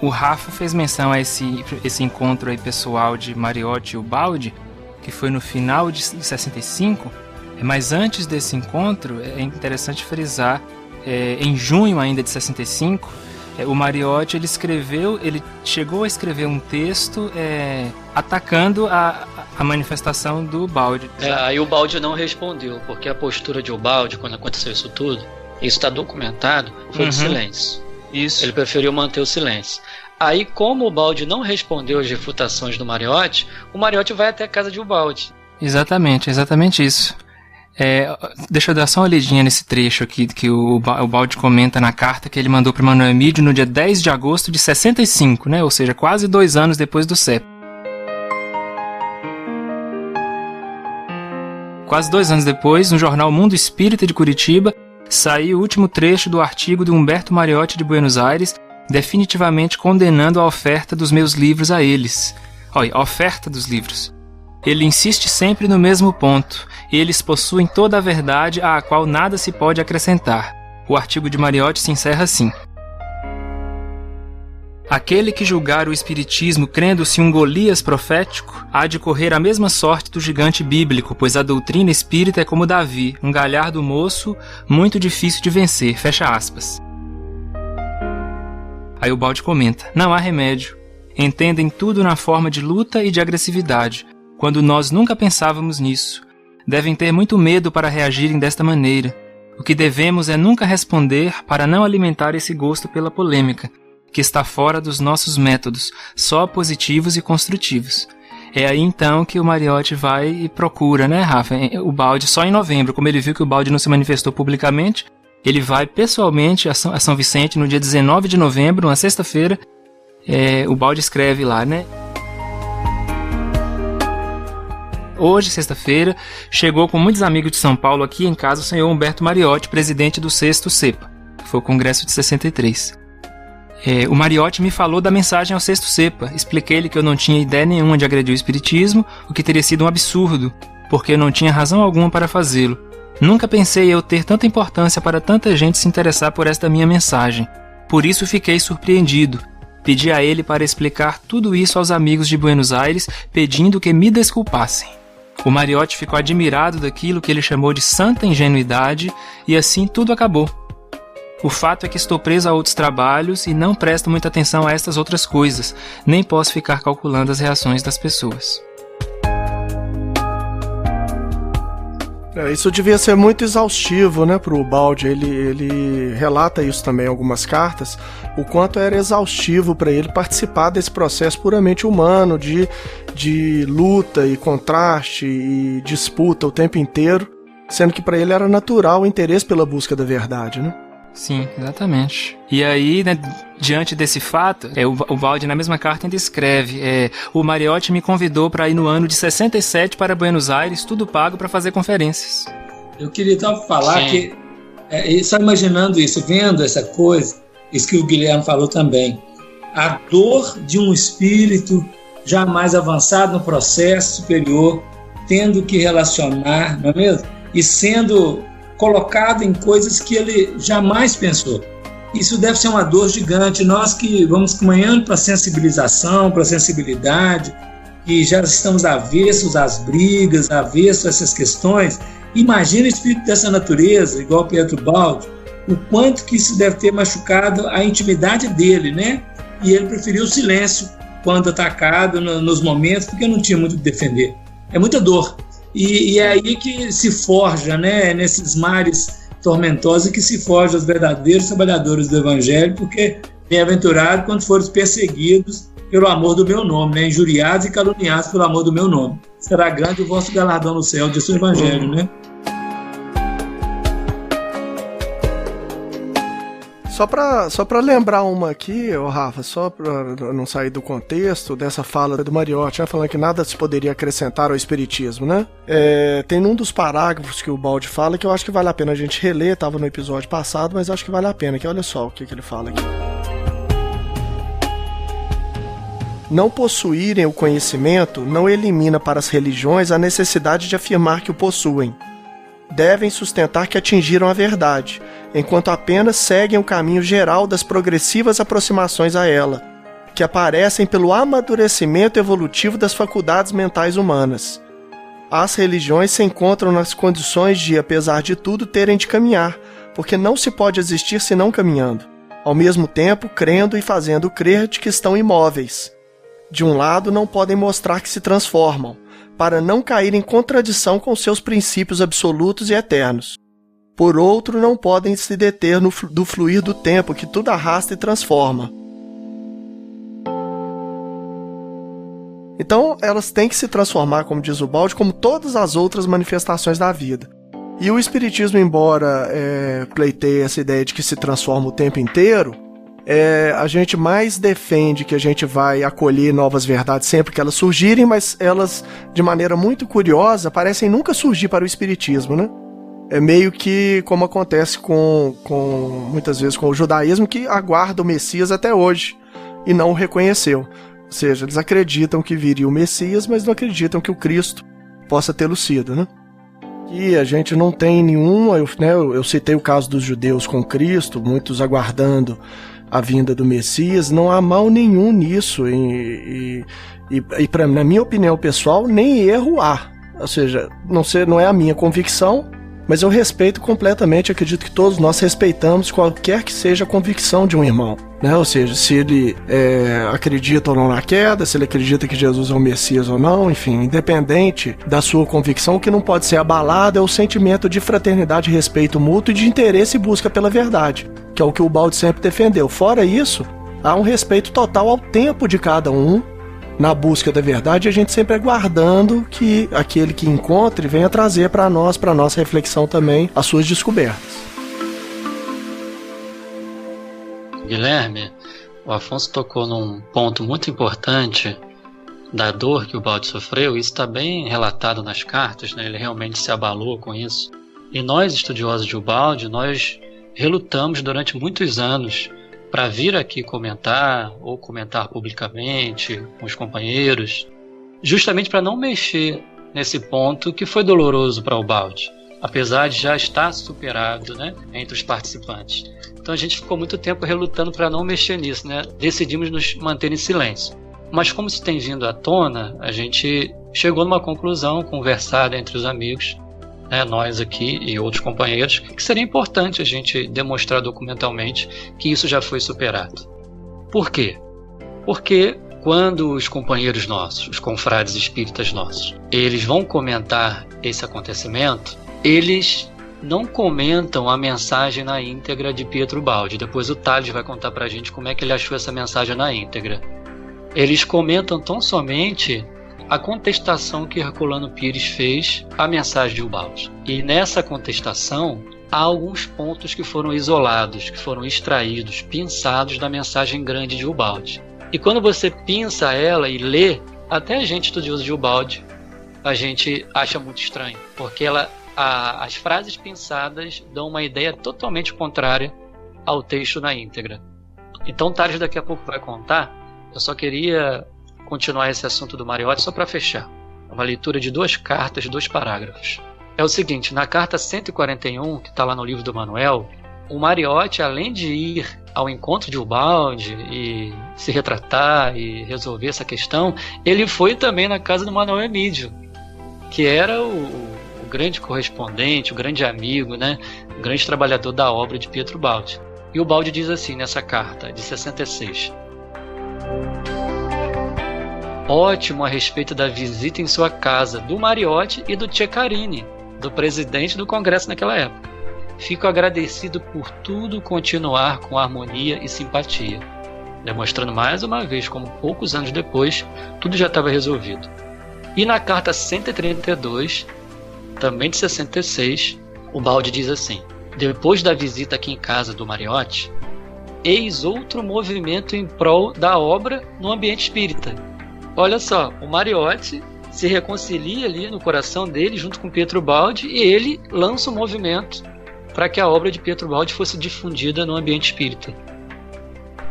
O Rafa fez menção a esse encontro aí pessoal de Mariotti e o Baldi, que foi no final de 65, mas antes desse encontro, é interessante frisar, em junho ainda de 65, o Mariotti ele chegou a escrever um texto atacando a manifestação do Baldi. Aí o Baldi não respondeu, porque a postura de Ubaldi, quando aconteceu isso tudo, isso está documentado, foi de silêncio. Isso. Ele preferiu manter o silêncio. Aí, como o Baldi não respondeu às refutações do Mariotti, o Mariotti vai até a casa de Ubaldi. Exatamente isso. Deixa eu dar só uma olhadinha nesse trecho aqui que o Baldi comenta na carta que ele mandou para Manuel Emídio no dia 10 de agosto de 65, né? Ou seja, quase 2 anos depois do CEP. Quase 2 anos depois, no jornal Mundo Espírita de Curitiba, saiu o último trecho do artigo de Humberto Mariotti de Buenos Aires, definitivamente condenando a oferta dos meus livros a eles. Olha, a oferta dos livros. Ele insiste sempre no mesmo ponto. Eles possuem toda a verdade à qual nada se pode acrescentar. O artigo de Mariotti se encerra assim. Aquele que julgar o espiritismo crendo-se um Golias profético, há de correr a mesma sorte do gigante bíblico, pois a doutrina espírita é como Davi, um galhardo moço, muito difícil de vencer. Fecha aspas. Aí o Baldi comenta, não há remédio. Entendem tudo na forma de luta e de agressividade, quando nós nunca pensávamos nisso. Devem ter muito medo para reagirem desta maneira. O que devemos é nunca responder para não alimentar esse gosto pela polêmica, que está fora dos nossos métodos, só positivos e construtivos. É aí então que o Mariotti vai e procura, né, Rafa? O Baldi só em novembro, como ele viu que o Baldi não se manifestou publicamente, ele vai pessoalmente a São Vicente no dia 19 de novembro, uma sexta-feira. O Baldi escreve lá, né? Hoje, sexta-feira, chegou com muitos amigos de São Paulo aqui em casa o senhor Humberto Mariotti, presidente do 6º CEPA, que foi o congresso de 63. O Mariotti me falou da mensagem ao 6º CEPA. Expliquei-lhe que eu não tinha ideia nenhuma de agredir o espiritismo, o que teria sido um absurdo, porque eu não tinha razão alguma para fazê-lo. Nunca pensei eu ter tanta importância para tanta gente se interessar por esta minha mensagem. Por isso fiquei surpreendido. Pedi a ele para explicar tudo isso aos amigos de Buenos Aires, pedindo que me desculpassem. O Mariotti ficou admirado daquilo que ele chamou de santa ingenuidade, e assim tudo acabou. O fato é que estou preso a outros trabalhos e não presto muita atenção a estas outras coisas, nem posso ficar calculando as reações das pessoas. Isso devia ser muito exaustivo, né, para o Baldi. Ele relata isso também em algumas cartas, o quanto era exaustivo para ele participar desse processo puramente humano de luta e contraste e disputa o tempo inteiro, sendo que para ele era natural o interesse pela busca da verdade, né? Sim, exatamente. E aí, né, diante desse fato, o Baldi na mesma carta ainda escreve, o Mariotti me convidou para ir no ano de 67 para Buenos Aires, tudo pago para fazer conferências. Eu queria então falar que, só imaginando isso, vendo essa coisa, isso que o Guilherme falou também, a dor de um espírito jamais avançado no processo superior, tendo que relacionar, não é mesmo? E sendo colocado em coisas que ele jamais pensou. Isso deve ser uma dor gigante. Nós que vamos caminhando para a sensibilização, para a sensibilidade, que já estamos avessos às brigas, avessos a essas questões, imagina o espírito dessa natureza, igual Pietro Baldi, o quanto que isso deve ter machucado a intimidade dele, né? E ele preferiu o silêncio quando atacado nos momentos, porque não tinha muito o que defender. É muita dor. E é aí que se forja, né, nesses mares tormentosos, que se forjam os verdadeiros trabalhadores do Evangelho, porque bem-aventurados quando forem perseguidos pelo amor do meu nome, né, injuriados e caluniados pelo amor do meu nome. Será grande o vosso galardão no céu, diz o Evangelho, né? Só para lembrar uma aqui, Rafa, só para não sair do contexto dessa fala do Mariotti, né, falando que nada se poderia acrescentar ao espiritismo, né? Tem um dos parágrafos que o Baldi fala que eu acho que vale a pena a gente reler, estava no episódio passado, mas acho que vale a pena, que olha só o que ele fala aqui. Não possuírem o conhecimento não elimina para as religiões a necessidade de afirmar que o possuem. Devem sustentar que atingiram a verdade, enquanto apenas seguem o caminho geral das progressivas aproximações a ela, que aparecem pelo amadurecimento evolutivo das faculdades mentais humanas. As religiões se encontram nas condições de, apesar de tudo, terem de caminhar, porque não se pode existir senão caminhando, ao mesmo tempo crendo e fazendo crer de que estão imóveis. De um lado, não podem mostrar que se transformam, para não cair em contradição com seus princípios absolutos e eternos. Por outro, não podem se deter do fluir do tempo que tudo arrasta e transforma. Então, elas têm que se transformar, como diz o Baldi, como todas as outras manifestações da vida. E o Espiritismo, embora pleiteie essa ideia de que se transforma o tempo inteiro, a gente mais defende que a gente vai acolher novas verdades sempre que elas surgirem, mas elas, de maneira muito curiosa, parecem nunca surgir para o Espiritismo, né? É meio que como acontece muitas vezes com o judaísmo, que aguarda o Messias até hoje e não o reconheceu. Ou seja, eles acreditam que viria o Messias, mas não acreditam que o Cristo possa tê-lo sido, né? E a gente não tem nenhum... Eu citei o caso dos judeus com Cristo, muitos aguardando a vinda do Messias. Não há mal nenhum nisso. Na minha opinião pessoal, nem erro há. Ou seja, não é a minha convicção, mas eu respeito completamente, acredito que todos nós respeitamos qualquer que seja a convicção de um irmão, né? Ou seja, se ele acredita ou não na queda, se ele acredita que Jesus é o Messias ou não, enfim, independente da sua convicção, o que não pode ser abalado é o sentimento de fraternidade, respeito mútuo e de interesse e busca pela verdade, que é o que o Baldi sempre defendeu. Fora isso, há um respeito total ao tempo de cada um, na busca da verdade, a gente sempre aguardando que aquele que encontre venha trazer para nós, para nossa reflexão também, as suas descobertas. Guilherme, o Afonso tocou num ponto muito importante da dor que o Baldi sofreu. Isso está bem relatado nas cartas, né? Ele realmente se abalou com isso. E nós, estudiosos de Ubaldi, nós relutamos durante muitos anos para vir aqui comentar ou comentar publicamente com os companheiros, justamente para não mexer nesse ponto que foi doloroso para o Baldi, apesar de já estar superado, né, entre os participantes. Então a gente ficou muito tempo relutando para não mexer nisso, né? Decidimos nos manter em silêncio. Mas como isso tem vindo à tona, a gente chegou numa conclusão conversada entre os amigos, né, nós aqui e outros companheiros, que seria importante a gente demonstrar documentalmente que isso já foi superado. Por quê? Porque quando os companheiros nossos, os confrades espíritas nossos, eles vão comentar esse acontecimento, eles não comentam a mensagem na íntegra de Pietro Baldi. Depois o Tales vai contar pra gente como é que ele achou essa mensagem na íntegra. Eles comentam tão somente a contestação que Herculano Pires fez à mensagem de Ubaldi. E nessa contestação, há alguns pontos que foram isolados, que foram extraídos, pinçados da mensagem grande de Ubaldi. E quando você pinça ela e lê, até a gente estudioso de Ubaldi, a gente acha muito estranho, porque as frases pinçadas dão uma ideia totalmente contrária ao texto na íntegra. Então, Tales daqui a pouco vai contar. Eu só queria continuar esse assunto do Mariotti só para fechar. Uma leitura de 2 cartas, 2 parágrafos. É o seguinte, na carta 141, que está lá no livro do Manuel, o Mariotti, além de ir ao encontro de Ubaldi e se retratar e resolver essa questão, ele foi também na casa do Manuel Emídio, que era o grande correspondente, o grande amigo, né? O grande trabalhador da obra de Pietro Baldi. E o Baldi diz assim nessa carta, de 66. Ótimo a respeito da visita em sua casa do Mariotti e do Ceccarini, do presidente do Congresso naquela época. Fico agradecido por tudo continuar com harmonia e simpatia, demonstrando mais uma vez como poucos anos depois tudo já estava resolvido. E na carta 132, também de 66, o Baldi diz assim: depois da visita aqui em casa do Mariotti, eis outro movimento em prol da obra no ambiente espírita. Olha só, o Mariotti se reconcilia ali no coração dele junto com Pietro Baldi e ele lança um movimento para que a obra de Pietro Baldi fosse difundida no ambiente espírita.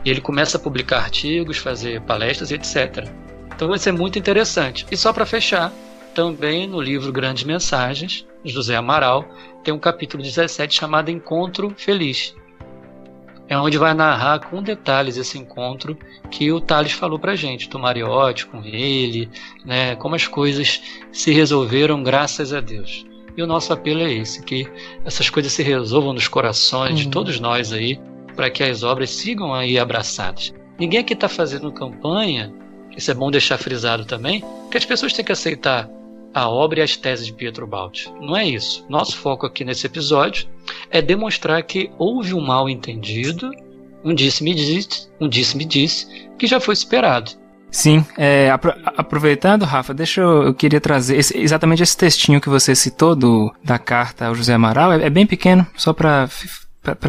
E ele começa a publicar artigos, fazer palestras, etc. Então vai ser muito interessante. E só para fechar, também no livro Grandes Mensagens, José Amaral, tem um capítulo 17 chamado Encontro Feliz. É onde vai narrar com detalhes esse encontro que o Tales falou pra gente, do Mariotti com ele, né, como as coisas se resolveram graças a Deus. E o nosso apelo é esse, que essas coisas se resolvam nos corações de todos nós aí, para que as obras sigam aí abraçadas. Ninguém aqui está fazendo campanha, isso é bom deixar frisado também, que as pessoas têm que aceitar a obra e as teses de Pietro Baldi. Não é isso. Nosso foco aqui nesse episódio é demonstrar que houve um mal entendido, um disse-me disse, que já foi superado. Sim, aproveitando, Rafa, eu queria trazer exatamente esse textinho que você citou da carta ao José Amaral, é bem pequeno, só para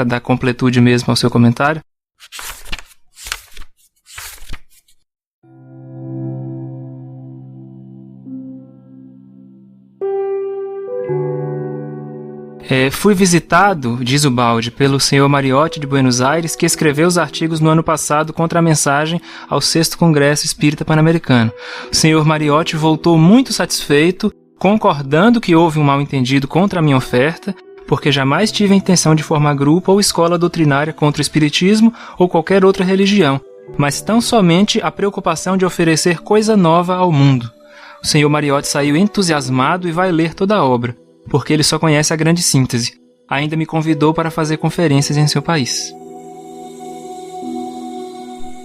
dar completude mesmo ao seu comentário. Fui visitado, diz o Baldi, pelo senhor Mariotti de Buenos Aires, que escreveu os artigos no ano passado contra a mensagem ao 6º Congresso Espírita Pan-Americano. O senhor Mariotti voltou muito satisfeito, concordando que houve um mal-entendido contra a minha oferta, porque jamais tive a intenção de formar grupo ou escola doutrinária contra o espiritismo ou qualquer outra religião, mas tão somente a preocupação de oferecer coisa nova ao mundo. O senhor Mariotti saiu entusiasmado e vai ler toda a obra, porque ele só conhece a grande síntese. Ainda me convidou para fazer conferências em seu país.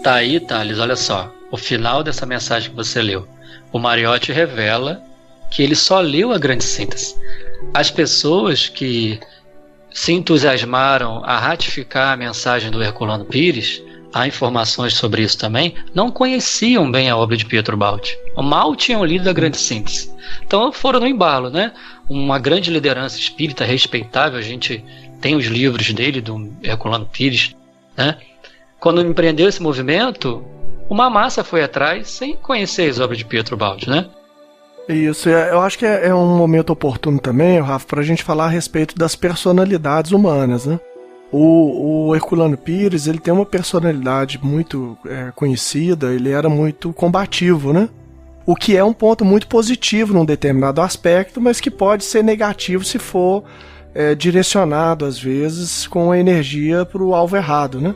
Tá aí, Thales, olha só. O final dessa mensagem que você leu. O Mariotti revela que ele só leu a grande síntese. As pessoas que se entusiasmaram a ratificar a mensagem do Herculano Pires, há informações sobre isso também, não conheciam bem a obra de Pietro Baldi. Mal tinham lido a grande síntese. Então foram no embalo, né? Uma grande liderança espírita respeitável, a gente tem os livros dele, do Herculano Pires, né? Quando empreendeu esse movimento, uma massa foi atrás sem conhecer as obras de Pietro Baldi, né? Isso, eu acho que é um momento oportuno também, Rafa, para a gente falar a respeito das personalidades humanas, né? O Herculano Pires, ele tem uma personalidade muito conhecida, ele era muito combativo, né? O que é um ponto muito positivo num determinado aspecto, mas que pode ser negativo se for direcionado, às vezes, com a energia para o alvo errado, né?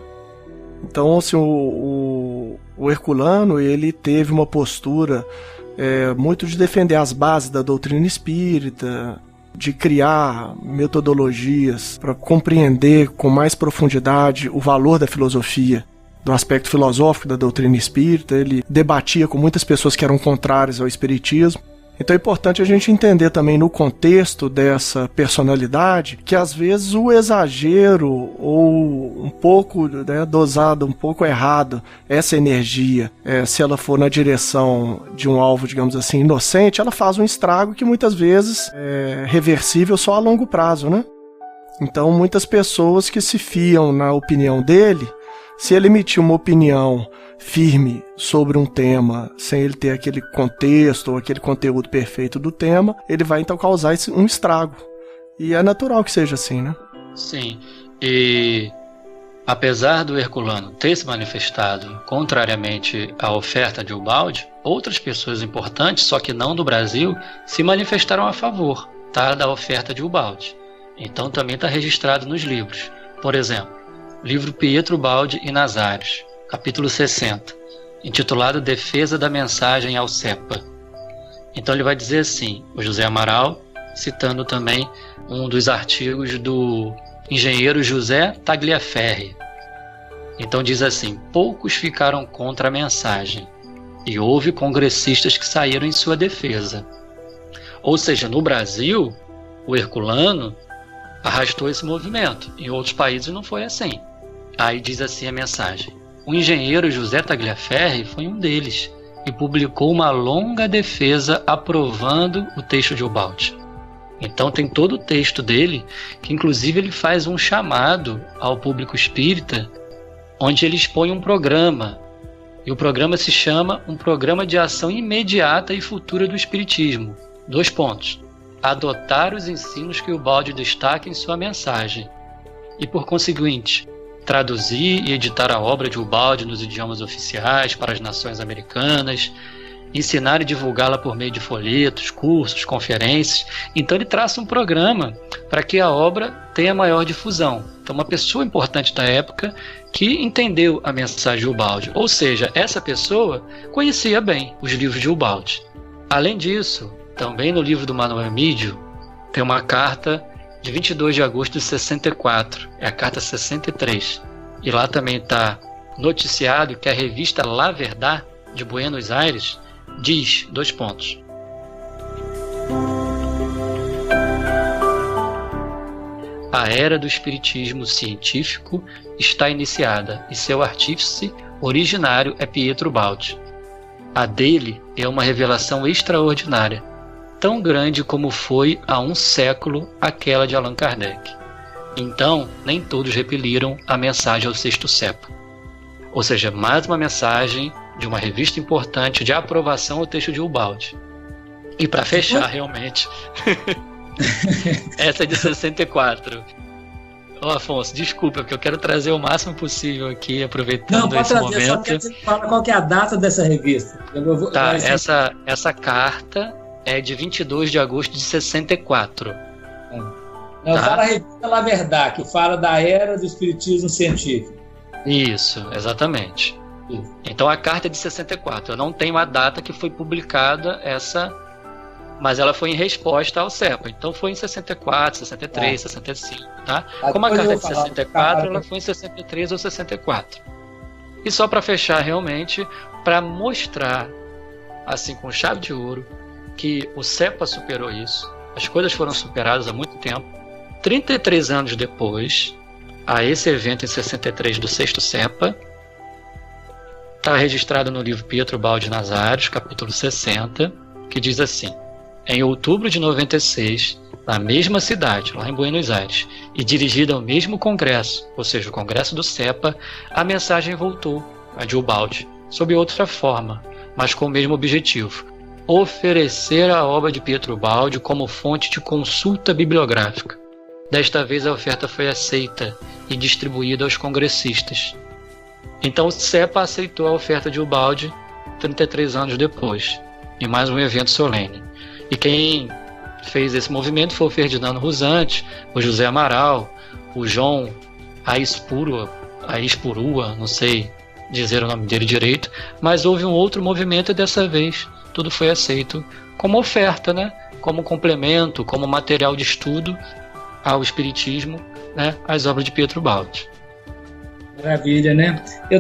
Então, assim, o Herculano, ele teve uma postura muito de defender as bases da doutrina espírita, de criar metodologias para compreender com mais profundidade o valor da filosofia, do aspecto filosófico da doutrina espírita. Ele debatia com muitas pessoas que eram contrárias ao espiritismo. Então é importante a gente entender também no contexto dessa personalidade que às vezes o exagero ou um pouco dosado, um pouco errado, essa energia, se ela for na direção de um alvo, digamos assim, inocente, ela faz um estrago que muitas vezes é reversível só a longo prazo, né? Então muitas pessoas que se fiam na opinião dele, se ele emitir uma opinião firme sobre um tema, sem ele ter aquele contexto ou aquele conteúdo perfeito do tema, ele vai então causar um estrago. E é natural que seja assim, né? Sim. E apesar do Herculano ter se manifestado contrariamente à oferta de Ubaldi, outras pessoas importantes, só que não do Brasil, se manifestaram a favor, tá, da oferta de Ubaldi. Então também está registrado nos livros. Por exemplo, livro Pietro Baldi e Nazários, capítulo 60, intitulado Defesa da Mensagem ao Cepa. Então ele vai dizer assim, o José Amaral, citando também um dos artigos do engenheiro José Tagliaferri. Então diz assim: poucos ficaram contra a mensagem, e houve congressistas que saíram em sua defesa. Ou seja, no Brasil, o Herculano arrastou esse movimento. Em outros países não foi assim. Aí diz assim a mensagem: o engenheiro José Tagliaferri foi um deles e publicou uma longa defesa aprovando o texto de Ubaldi. Então tem todo o texto dele, que inclusive ele faz um chamado ao público espírita, onde ele expõe um programa. E o programa se chama Um Programa de Ação Imediata e Futura do Espiritismo. 2 pontos. Adotar os ensinos que Ubaldi destaca em sua mensagem. E por conseguinte, traduzir e editar a obra de Ubaldi nos idiomas oficiais para as nações americanas, ensinar e divulgá-la por meio de folhetos, cursos, conferências. Então ele traça um programa para que a obra tenha maior difusão. Então uma pessoa importante da época que entendeu a mensagem de Ubaldi, ou seja, essa pessoa conhecia bem os livros de Ubaldi. Além disso, também no livro do Manuel Emídio, tem uma carta de 22 de agosto de 64, é a carta 63, e lá também está noticiado que a revista La Verdad de Buenos Aires diz, 2 pontos. A era do espiritismo científico está iniciada e seu artífice originário é Pietro Baldi. A dele é uma revelação extraordinária, tão grande como foi há um século aquela de Allan Kardec. Então, nem todos repeliram a mensagem ao sexto cepa. Ou seja, mais uma mensagem de uma revista importante de aprovação ao texto de Ubaldi. E para fechar, realmente, essa é de 64. Ô, Afonso, desculpa, porque eu quero trazer o máximo possível aqui, aproveitando esse momento. Só quero que você fale qual que é a data dessa revista. Essa carta é de 22 de agosto de 64. Não, tá? Fala a revista La Verdad, que fala da era do espiritismo científico. Isso, exatamente. Isso. Então a carta é de 64. Eu não tenho a data que foi publicada essa, mas ela foi em resposta ao CEPA. Então foi em 64, 63, 65, tá? Como a carta é de 64, ela foi em 63 ou 64. E só para fechar realmente, para mostrar, assim com chave de ouro, que o CEPA superou isso, as coisas foram superadas há muito tempo. 33 anos depois, a esse evento em 63 do sexto CEPA, está registrado no livro Pietro Baldi Nazários, capítulo 60, que diz assim: em outubro de 96, na mesma cidade, lá em Buenos Aires, e dirigida ao mesmo congresso, ou seja, o congresso do CEPA, a mensagem voltou, a de Ubaldi, sob outra forma, mas com o mesmo objetivo: oferecer a obra de Pietro Baldi como fonte de consulta bibliográfica. Desta vez a oferta foi aceita e distribuída aos congressistas. Então o CEPA aceitou a oferta de Ubaldi 33 anos depois, em mais um evento solene. E quem fez esse movimento foi o Ferdinando Rusante, o José Amaral, o João Aispurua, não sei dizer o nome dele direito, mas houve um outro movimento e dessa vez tudo foi aceito como oferta, né? Como complemento, como material de estudo ao espiritismo, né? As obras de Pietro Baldi. Maravilha, né? Eu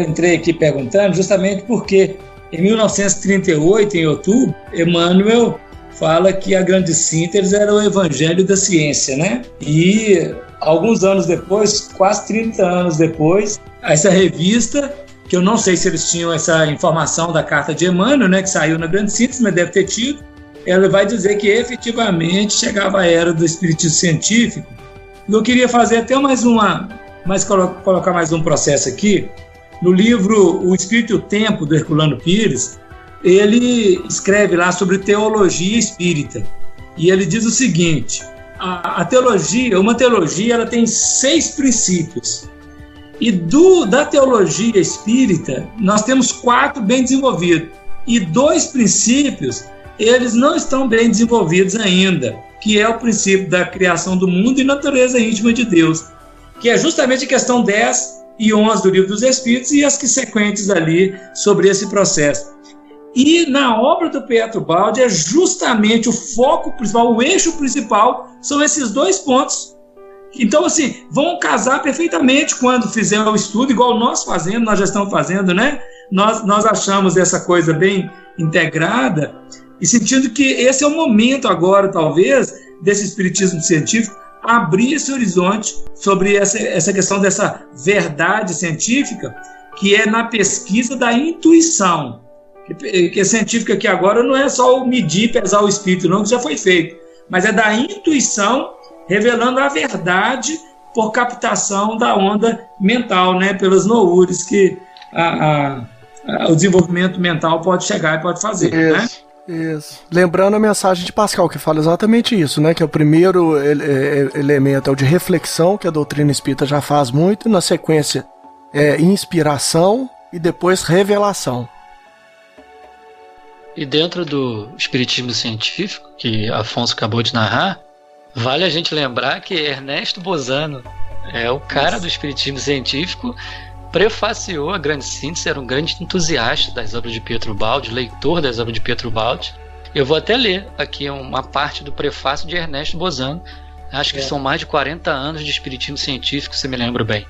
entrei aqui perguntando justamente porque em 1938, em outubro, Emmanuel fala que a grande síntese era o Evangelho da Ciência, né? E alguns anos depois, quase 30 anos depois, essa revista, que eu não sei se eles tinham essa informação da carta de Emmanuel, né, que saiu na grande síntese, mas deve ter tido, ela vai dizer que efetivamente chegava a era do espiritismo científico. Eu queria fazer até colocar mais um processo aqui. No livro O Espírito e o Tempo, do Herculano Pires, ele escreve lá sobre teologia espírita. E ele diz o seguinte: uma teologia ela tem 6 princípios. E da teologia espírita, nós temos 4 bem desenvolvidos. E 2 princípios, eles não estão bem desenvolvidos ainda, que é o princípio da criação do mundo e natureza íntima de Deus, que é justamente a questão 10 e 11 do Livro dos Espíritos e as que sequentes ali sobre esse processo. E na obra do Pietro Baldi é justamente o foco principal, o eixo principal, são esses 2 pontos. Então, assim, vão casar perfeitamente quando fizer o estudo, igual nós já estamos fazendo, né? Nós achamos essa coisa bem integrada e sentindo que esse é o momento agora, talvez, desse espiritismo científico, abrir esse horizonte sobre essa questão dessa verdade científica, que é na pesquisa da intuição, que é científica aqui agora não é só o medir, pesar o espírito, não, que já foi feito, mas é da intuição revelando a verdade por captação da onda mental, né, pelas noures que o desenvolvimento mental pode chegar e pode fazer. Né? Isso. Lembrando a mensagem de Pascal, que fala exatamente isso, né? Que o primeiro elemento é o de reflexão, que a doutrina espírita já faz muito, e na sequência é inspiração e depois revelação. E dentro do espiritismo científico, que Afonso acabou de narrar, vale a gente lembrar que Ernesto Bozano é o cara do espiritismo científico, prefaciou a Grande Síntese, era um grande entusiasta das obras de Pietro Baldi, leitor das obras de Pietro Baldi. Eu vou até ler aqui uma parte do prefácio de Ernesto Bozano, acho que são mais de 40 anos de espiritismo científico, se me lembro bem.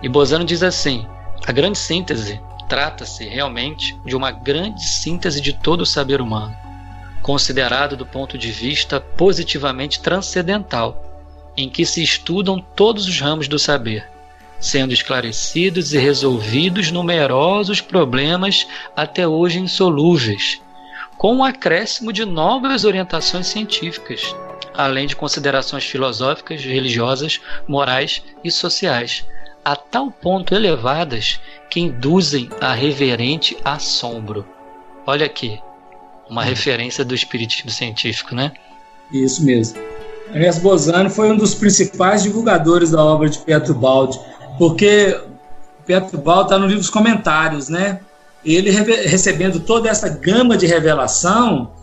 E Bozano diz assim: a Grande Síntese trata-se realmente de uma grande síntese de todo o saber humano, considerado do ponto de vista positivamente transcendental, em que se estudam todos os ramos do saber, sendo esclarecidos e resolvidos numerosos problemas até hoje insolúveis, com um acréscimo de novas orientações científicas, além de considerações filosóficas, religiosas, morais e sociais, a tal ponto elevadas que induzem a reverente assombro. Olha aqui, uma referência do espiritismo científico, né? Isso mesmo. Ernesto Bozano foi um dos principais divulgadores da obra de Pietro Baldi, porque Pietro Baldi está no livro dos comentários, né? Ele recebendo toda essa gama de revelação,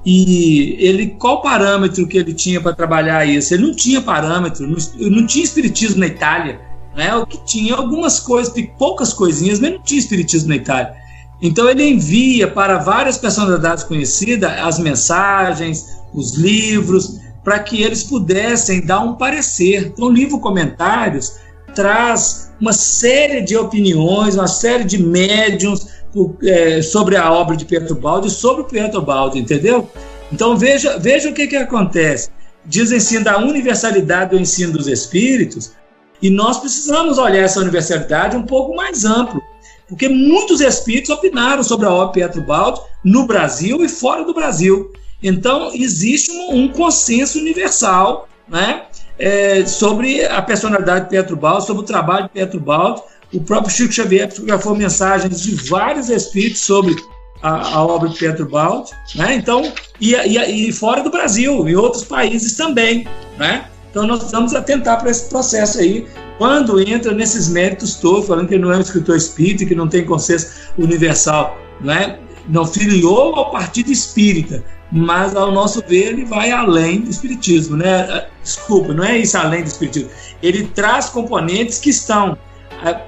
e qual parâmetro que ele tinha para trabalhar isso? Ele não tinha parâmetro, não tinha espiritismo na Itália, né? O que tinha algumas coisas, poucas coisinhas, mas não tinha espiritismo na Itália. Então ele envia para várias personalidades conhecidas as mensagens, os livros, para que eles pudessem dar um parecer. Então o livro Comentários traz uma série de opiniões, uma série de médiuns sobre a obra de Pietro Baldi, sobre o Pietro Baldi, entendeu? Então veja o que acontece. Dizem-se da universalidade do ensino dos espíritos, e nós precisamos olhar essa universalidade um pouco mais amplo, porque muitos espíritos opinaram sobre a obra de Pietro Baldi no Brasil e fora do Brasil. Então existe um consenso universal, né, sobre a personalidade de Pietro Baldi, sobre o trabalho de Pietro Baldi. O próprio Chico Xavier fotografou mensagens de vários espíritos sobre a obra de Pietro Baldi, né? Então, e fora do Brasil, em outros países também, né? Então nós precisamos atentar para esse processo aí, quando entra nesses méritos todos, falando que ele não é um escritor espírita, que não tem consenso universal, né? Não filiou ao partido espírita, mas ao nosso ver ele vai além do espiritismo, né? Desculpa, não é isso além do espiritismo. Ele traz componentes que estão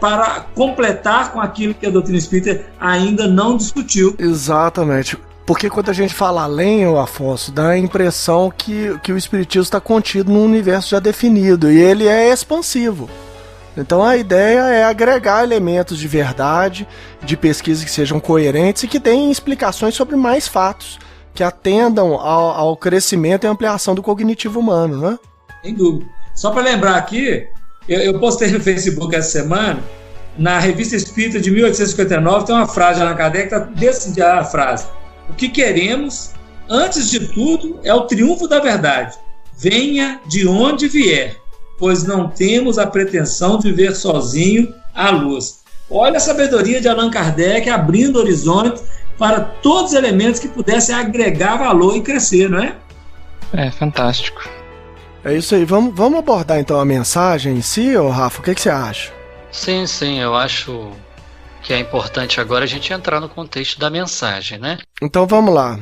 para completar com aquilo que a doutrina espírita ainda não discutiu. Exatamente. Porque quando a gente fala além, Afonso, dá a impressão que o espiritismo está contido num universo já definido, e ele é expansivo. Então a ideia é agregar elementos de verdade, de pesquisa que sejam coerentes e que deem explicações sobre mais fatos, que atendam ao crescimento e ampliação do cognitivo humano, né? Sem dúvida. Só para lembrar aqui, eu postei no Facebook essa semana, na Revista Espírita de 1859, tem uma frase de Allan Kardec que está desse a frase: o que queremos, antes de tudo, é o triunfo da verdade. Venha de onde vier, pois não temos a pretensão de ver sozinho a luz. Olha a sabedoria de Allan Kardec abrindo horizonte para todos os elementos que pudessem agregar valor e crescer, não é? É fantástico. É isso aí. Vamos abordar então a mensagem em si, Rafa? O que você acha? Sim, eu acho que é importante agora a gente entrar no contexto da mensagem, né? Então vamos lá.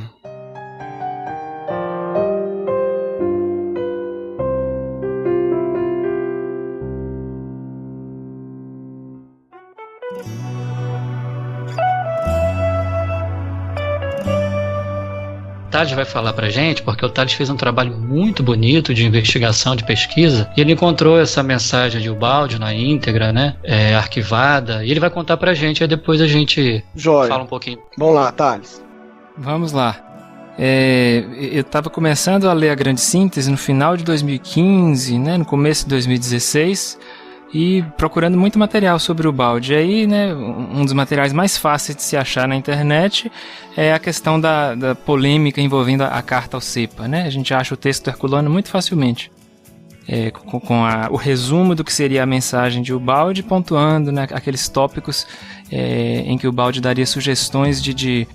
Thales vai falar pra gente, porque o Thales fez um trabalho muito bonito de investigação, de pesquisa, e ele encontrou essa mensagem de Ubaldi na íntegra, né, arquivada, e ele vai contar pra gente, aí depois a gente fala um pouquinho. Vamos lá, Thales. Vamos lá. Eu estava começando a ler a Grande Síntese no final de 2015, né, no começo de 2016, e procurando muito material sobre o Ubaldi. Aí, né, um dos materiais mais fáceis de se achar na internet é a questão da polêmica envolvendo a carta ao CEPA, né? A gente acha o texto herculano muito facilmente, com o resumo do que seria a mensagem de Ubaldi, pontuando, né, aqueles tópicos em que o Ubaldi daria sugestões de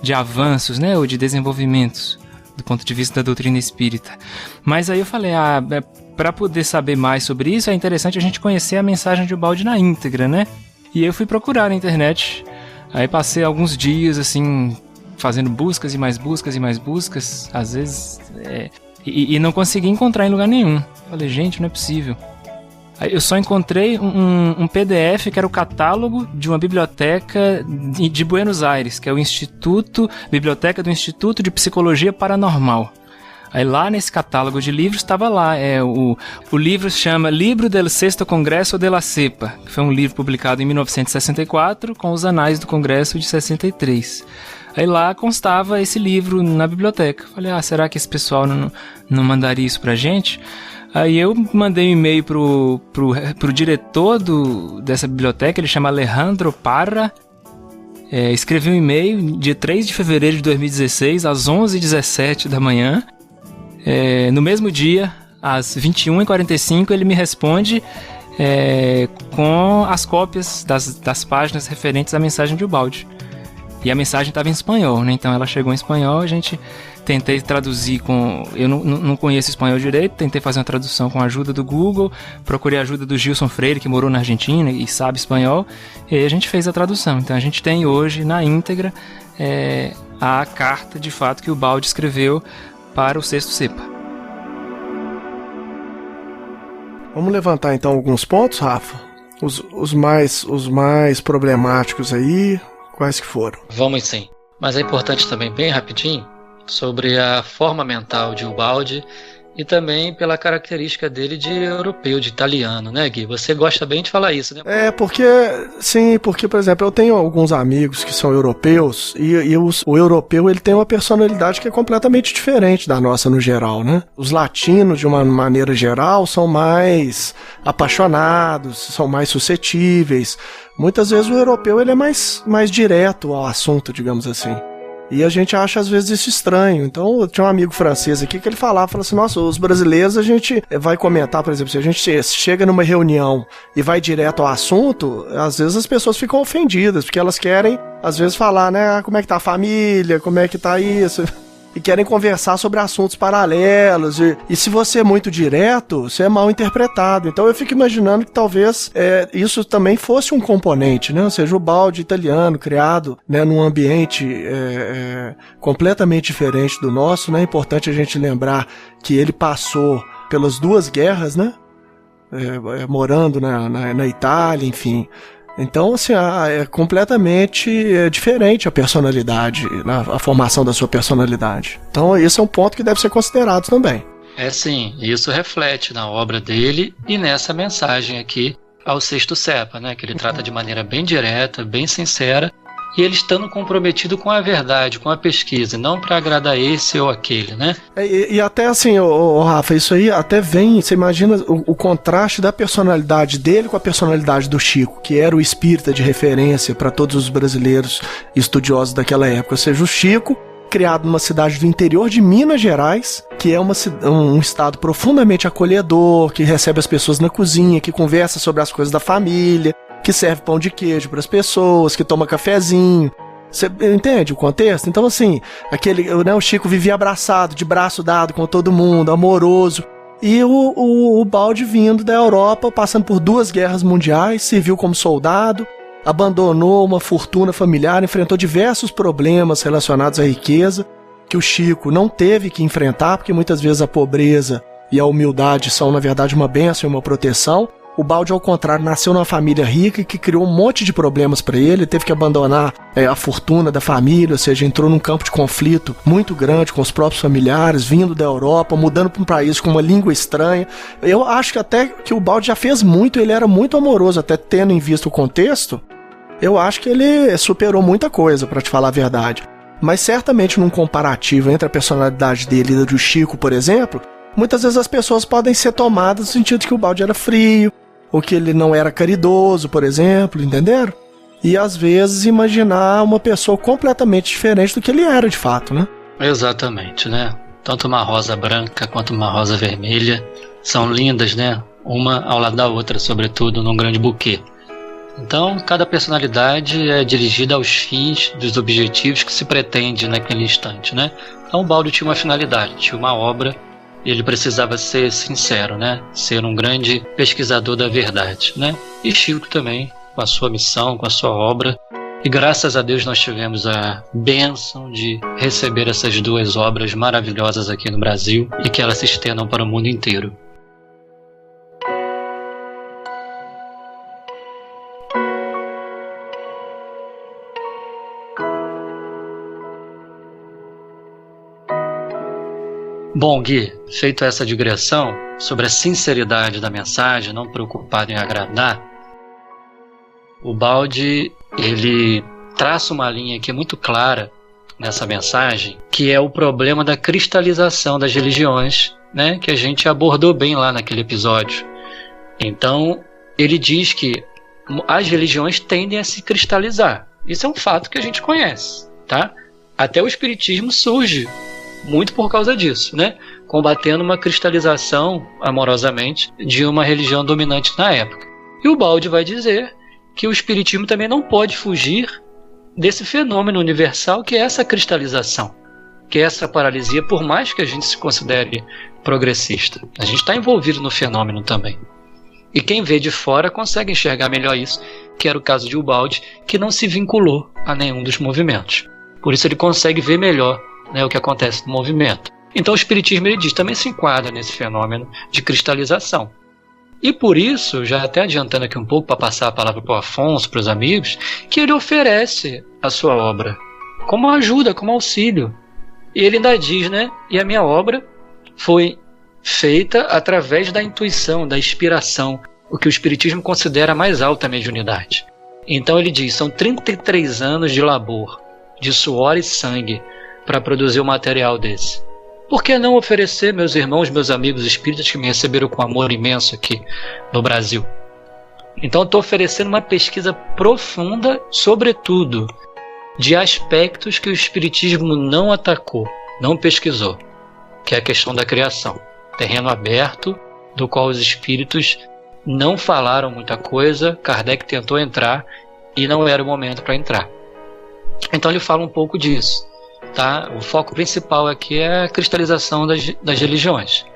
de avanços, né, ou de desenvolvimentos do ponto de vista da doutrina espírita. Mas aí eu falei, para poder saber mais sobre isso, é interessante a gente conhecer a mensagem de Ubaldi na íntegra, né? E eu fui procurar na internet, aí passei alguns dias, assim, fazendo buscas e mais buscas e mais buscas, às vezes, e não consegui encontrar em lugar nenhum. Falei, gente, não é possível. Aí eu só encontrei um PDF que era o catálogo de uma biblioteca de Buenos Aires, que é Biblioteca do Instituto de Psicologia Paranormal. Aí lá nesse catálogo de livros estava lá, o livro se chama Libro del Sexto Congresso de la Cepa, que foi um livro publicado em 1964 com os anais do Congresso de 63. Aí lá constava esse livro na biblioteca. Falei, será que esse pessoal não mandaria isso pra gente? Aí eu mandei um e-mail pro diretor dessa biblioteca, ele chama Alejandro Parra. Escrevi um e-mail dia 3 de fevereiro de 2016, às 11h17 da manhã. No mesmo dia, às 21h45, ele me responde com as cópias das páginas referentes à mensagem de Ubaldi. E a mensagem estava em espanhol, né? Então ela chegou em espanhol, a gente tentei traduzir eu não conheço espanhol direito, tentei fazer uma tradução com a ajuda do Google, procurei a ajuda do Gilson Freire, que morou na Argentina e sabe espanhol, e aí a gente fez a tradução. Então a gente tem hoje, na íntegra, a carta, de fato, que o Ubaldi escreveu para o Sexto Cepa. Vamos levantar então alguns pontos, Rafa? Os mais problemáticos aí, quais que foram? Vamos sim. Mas é importante também, bem rapidinho, sobre a forma mental de Ubaldi e também pela característica dele de europeu, de italiano, né, Gui? Você gosta bem de falar isso, né? Porque, por exemplo, eu tenho alguns amigos que são europeus e o europeu, ele tem uma personalidade que é completamente diferente da nossa no geral, né? Os latinos, de uma maneira geral, são mais apaixonados, são mais suscetíveis. Muitas vezes o europeu, ele é mais direto ao assunto, digamos assim. E a gente acha às vezes isso estranho. Então eu tinha um amigo francês aqui que ele falava assim, nossa, os brasileiros a gente vai comentar, por exemplo, se a gente chega numa reunião e vai direto ao assunto, às vezes as pessoas ficam ofendidas, porque elas querem às vezes falar, né, como é que tá a família, como é que tá isso, e querem conversar sobre assuntos paralelos, e se você é muito direto, você é mal interpretado. Então eu fico imaginando que talvez isso também fosse um componente, né? Ou seja, o Ubaldi italiano, criado, né, num ambiente completamente diferente do nosso, né? É importante a gente lembrar que ele passou pelas duas guerras, né? Morando na Itália, enfim. Então, assim, é completamente diferente a personalidade, né? A formação da sua personalidade. Então, esse é um ponto que deve ser considerado também. Sim, isso reflete na obra dele e nessa mensagem aqui ao Sexto Cepa, né? Que ele trata de maneira bem direta, bem sincera, e ele estando comprometido com a verdade, com a pesquisa, não para agradar esse ou aquele, né? E até assim, Rafa, isso aí até vem, você imagina o contraste da personalidade dele com a personalidade do Chico, que era o espírita de referência para todos os brasileiros estudiosos daquela época. Ou seja, o Chico, criado numa cidade do interior de Minas Gerais, que é um estado profundamente acolhedor, que recebe as pessoas na cozinha, que conversa sobre as coisas da família, que serve pão de queijo para as pessoas, que toma cafezinho. Você entende o contexto? Então, assim, o Chico vivia abraçado, de braço dado com todo mundo, amoroso. E o Ubaldi vindo da Europa, passando por 2 guerras mundiais, serviu como soldado, abandonou uma fortuna familiar, enfrentou diversos problemas relacionados à riqueza, que o Chico não teve que enfrentar, porque muitas vezes a pobreza e a humildade são, na verdade, uma bênção e uma proteção. O Ubaldi, ao contrário, nasceu numa família rica que criou um monte de problemas para ele, teve que abandonar a fortuna da família, ou seja, entrou num campo de conflito muito grande com os próprios familiares, vindo da Europa, mudando para um país com uma língua estranha. Eu acho que até que o Ubaldi já fez muito, ele era muito amoroso, até tendo em vista o contexto, eu acho que ele superou muita coisa, para te falar a verdade. Mas certamente num comparativo entre a personalidade dele e a do Chico, por exemplo, muitas vezes as pessoas podem ser tomadas no sentido de que o Ubaldi era frio, ou que ele não era caridoso, por exemplo, entenderam? E às vezes imaginar uma pessoa completamente diferente do que ele era de fato, né? Exatamente, né? Tanto uma rosa branca quanto uma rosa vermelha são lindas, né? Uma ao lado da outra, sobretudo num grande buquê. Então, cada personalidade é dirigida aos fins dos objetivos que se pretende naquele instante, né? Então, o Baldo tinha uma finalidade, tinha uma obra, e ele precisava ser sincero, né? Ser um grande pesquisador da verdade, né? E Chico também, com a sua missão, com a sua obra. E graças a Deus nós tivemos a bênção de receber essas duas obras maravilhosas aqui no Brasil e que elas se estendam para o mundo inteiro. Bom, Gui, feito essa digressão sobre a sinceridade da mensagem, não preocupado em agradar, o Baldi, ele traça uma linha aqui muito clara nessa mensagem, que é o problema da cristalização das religiões, né, que a gente abordou bem lá naquele episódio. Então, ele diz que as religiões tendem a se cristalizar. Isso é um fato que a gente conhece, tá? Até o espiritismo surge muito por causa disso, né? Combatendo uma cristalização, amorosamente, de uma religião dominante na época. E o Baldi vai dizer que o espiritismo também não pode fugir desse fenômeno universal que é essa cristalização, que é essa paralisia, por mais que a gente se considere progressista. A gente está envolvido no fenômeno também. E quem vê de fora consegue enxergar melhor isso, que era o caso de Ubaldi, que não se vinculou a nenhum dos movimentos. Por isso ele consegue ver melhor, né, o que acontece no movimento. Então o espiritismo, ele diz, também se enquadra nesse fenômeno de cristalização. E por isso, já até adiantando aqui um pouco para passar a palavra para o Afonso, para os amigos, que ele oferece a sua obra como ajuda, como auxílio. E ele ainda diz, né, e a minha obra foi feita através da intuição, da inspiração, o que o espiritismo considera a mais alta mediunidade. Então ele diz, são 33 anos de labor, de suor e sangue, para produzir um material desse. Por que não oferecer, meus irmãos, meus amigos espíritas que me receberam com amor imenso aqui no Brasil? Então eu estou oferecendo uma pesquisa profunda, sobretudo, de aspectos que o espiritismo não atacou, não pesquisou, que é a questão da criação. Terreno aberto, do qual os espíritos não falaram muita coisa, Kardec tentou entrar e não era o momento para entrar. Então ele fala um pouco disso. Tá? O foco principal aqui é a cristalização das religiões.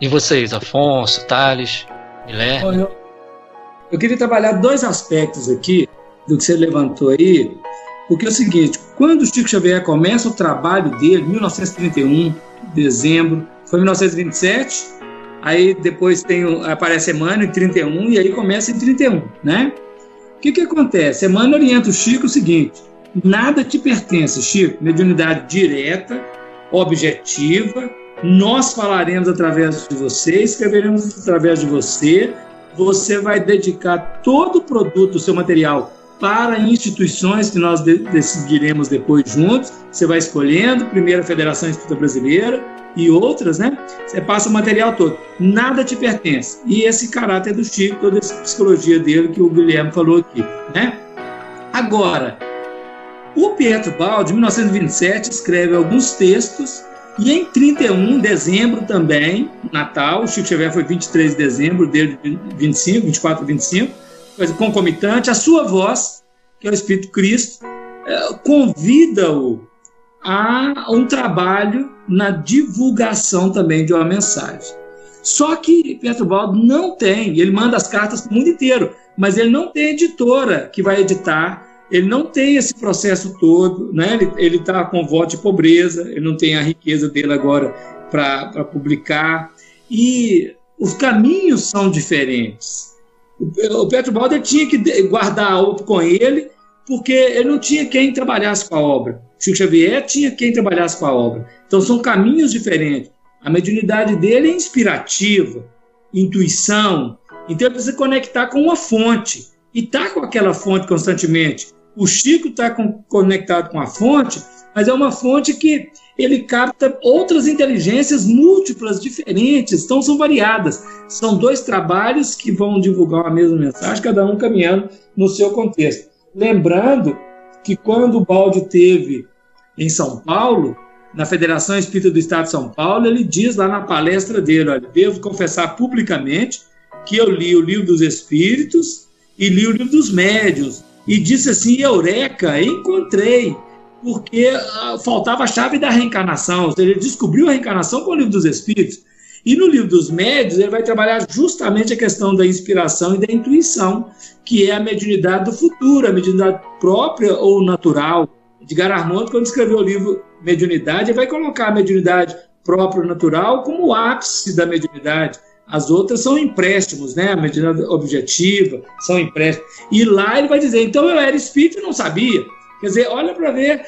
E vocês, Afonso, Thales, Guilherme? Eu queria trabalhar dois aspectos aqui do que você levantou aí, porque é o seguinte, quando o Chico Xavier começa o trabalho dele, 1931, dezembro, foi 1927, aí depois aparece Emmanuel em 31, e aí começa em 31, né? O que acontece? Emmanuel orienta o Chico o seguinte: nada te pertence, Chico, mediunidade direta, objetiva, nós falaremos através de você, escreveremos através de você, você vai dedicar todo o produto do seu material para instituições que nós decidiremos depois juntos, você vai escolhendo, primeiro a Federação Espírita Brasileira e outras, né? Você passa o material todo, nada te pertence. E esse caráter do Chico, toda essa psicologia dele que o Guilherme falou aqui, né? Agora, o Pietro Baldi, em 1927, escreve alguns textos e em 31, dezembro também, Natal, o Chico Xavier foi 23 de dezembro, dele 25, 24 e 25, coisa concomitante, a sua voz, que é o Espírito Cristo, convida-o a um trabalho na divulgação também de uma mensagem. Só que Pietro Baldi não tem, ele manda as cartas para o mundo inteiro, mas ele não tem editora que vai editar. Ele não tem esse processo todo, né? Ele está com voto de pobreza, ele não tem a riqueza dele agora para publicar, e os caminhos são diferentes. O Pietro Baldi tinha que guardar algo com ele, porque ele não tinha quem trabalhasse com a obra. Chico Xavier tinha quem trabalhasse com a obra. Então são caminhos diferentes. A mediunidade dele é inspirativa, intuição, então ele precisa conectar com uma fonte, e está com aquela fonte constantemente. O Chico está conectado com a fonte, mas é uma fonte que ele capta outras inteligências múltiplas, diferentes, então são variadas. São dois trabalhos que vão divulgar a mesma mensagem, cada um caminhando no seu contexto. Lembrando que quando o Baldi esteve em São Paulo, na Federação Espírita do Estado de São Paulo, ele diz lá na palestra dele, olha, devo confessar publicamente que eu li o Livro dos Espíritos e li o Livro dos Médiuns, e disse assim, eureka, encontrei, porque faltava a chave da reencarnação, ou seja, ele descobriu a reencarnação com o Livro dos Espíritos. E no Livro dos Médiuns, ele vai trabalhar justamente a questão da inspiração e da intuição, que é a mediunidade do futuro, a mediunidade própria ou natural. Edgar Armando, quando escreveu o livro Mediunidade, ele vai colocar a mediunidade própria ou natural como o ápice da mediunidade. As outras são empréstimos, né? A mediunidade objetiva são empréstimos. E lá ele vai dizer, então eu era espírito e não sabia. Quer dizer, olha para ver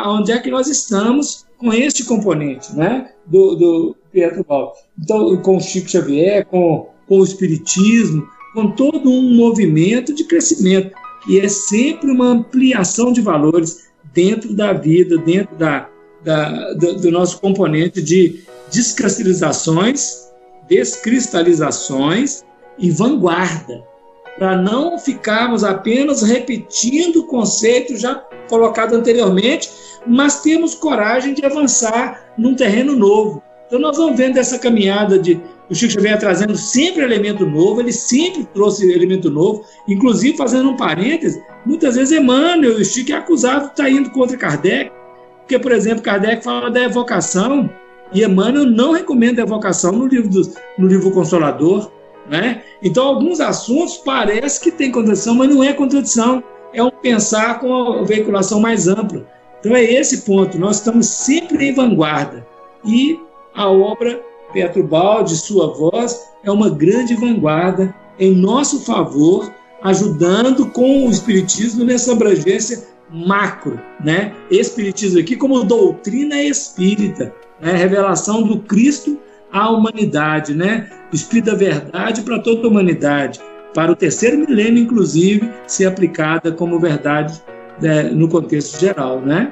onde é que nós estamos com este componente, né? Do Pietro Baldi. Então, com o Chico Xavier, com o Espiritismo, com todo um movimento de crescimento, que é sempre uma ampliação de valores dentro da vida, dentro do nosso componente de descristalizações e vanguarda, para não ficarmos apenas repetindo o conceito já colocado anteriormente, mas temos coragem de avançar num terreno novo. Então nós vamos vendo essa caminhada o Chico Xavier trazendo sempre elemento novo, ele sempre trouxe elemento novo, inclusive fazendo um parêntese, muitas vezes Emmanuel e o Chico é acusado de estar indo contra Kardec, porque, por exemplo, Kardec fala da evocação, e Emmanuel não recomenda a evocação no livro Consolador, né? Então, alguns assuntos parece que tem contradição, mas não é contradição, é um pensar com a veiculação mais ampla. Então, é esse ponto, nós estamos sempre em vanguarda, e a obra Pietro Baldi, sua voz, é uma grande vanguarda em nosso favor, ajudando com o Espiritismo nessa abrangência macro, né? Espiritismo aqui como doutrina espírita, né? Revelação do Cristo à humanidade, né? O Espírito da verdade para toda a humanidade, para o terceiro milênio, inclusive, ser aplicada como verdade, né, no contexto geral, né?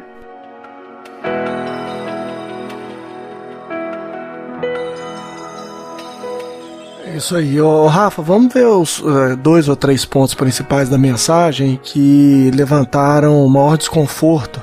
Isso aí. Ô, Rafa, vamos ver os 2 ou 3 pontos principais da mensagem que levantaram o maior desconforto.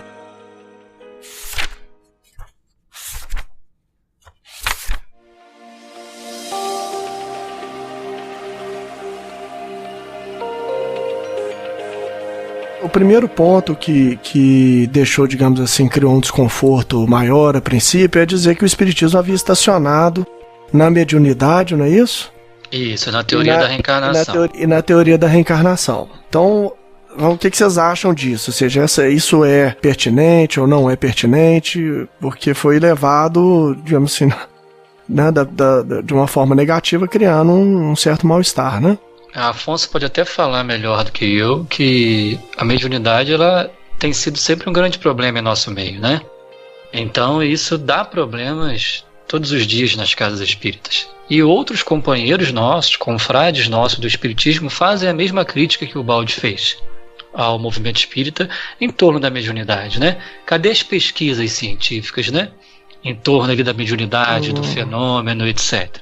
O primeiro ponto que deixou, digamos assim, criou um desconforto maior a princípio é dizer que o Espiritismo havia estacionado na mediunidade, não é isso? Isso, na teoria da reencarnação. E na teoria da reencarnação. Então, o que vocês acham disso? Ou seja, isso é pertinente ou não é pertinente? Porque foi levado, digamos assim, né, de uma forma negativa, criando um certo mal-estar, né? Afonso pode até falar melhor do que eu, que a mediunidade ela tem sido sempre um grande problema em nosso meio, né? Então isso dá problemas todos os dias nas casas espíritas. E outros companheiros nossos, confrades nossos do espiritismo, fazem a mesma crítica que o Baldi fez ao movimento espírita em torno da mediunidade, né? Cadê as pesquisas científicas, né? Em torno ali da mediunidade, do fenômeno, etc.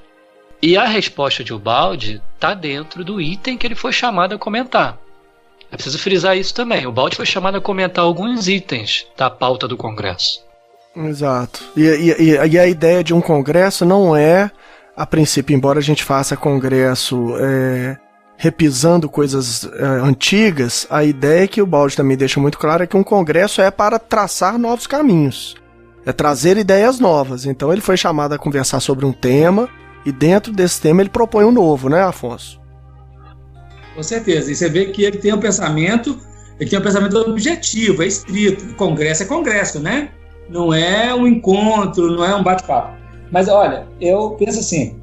E a resposta de Ubaldi está dentro do item que ele foi chamado a comentar. É preciso frisar isso também. O Baldi foi chamado a comentar alguns itens da pauta do Congresso. Exato. E a ideia de um Congresso não é, a princípio, embora a gente faça Congresso repisando coisas antigas, a ideia que o Baldi também deixa muito clara é que um Congresso é para traçar novos caminhos. É trazer ideias novas. Então ele foi chamado a conversar sobre um tema, e dentro desse tema ele propõe um novo, né, Afonso? Com certeza. E você vê que ele tem um pensamento objetivo, é estrito. Congresso é congresso, né? Não é um encontro, não é um bate-papo. Mas, olha, eu penso assim,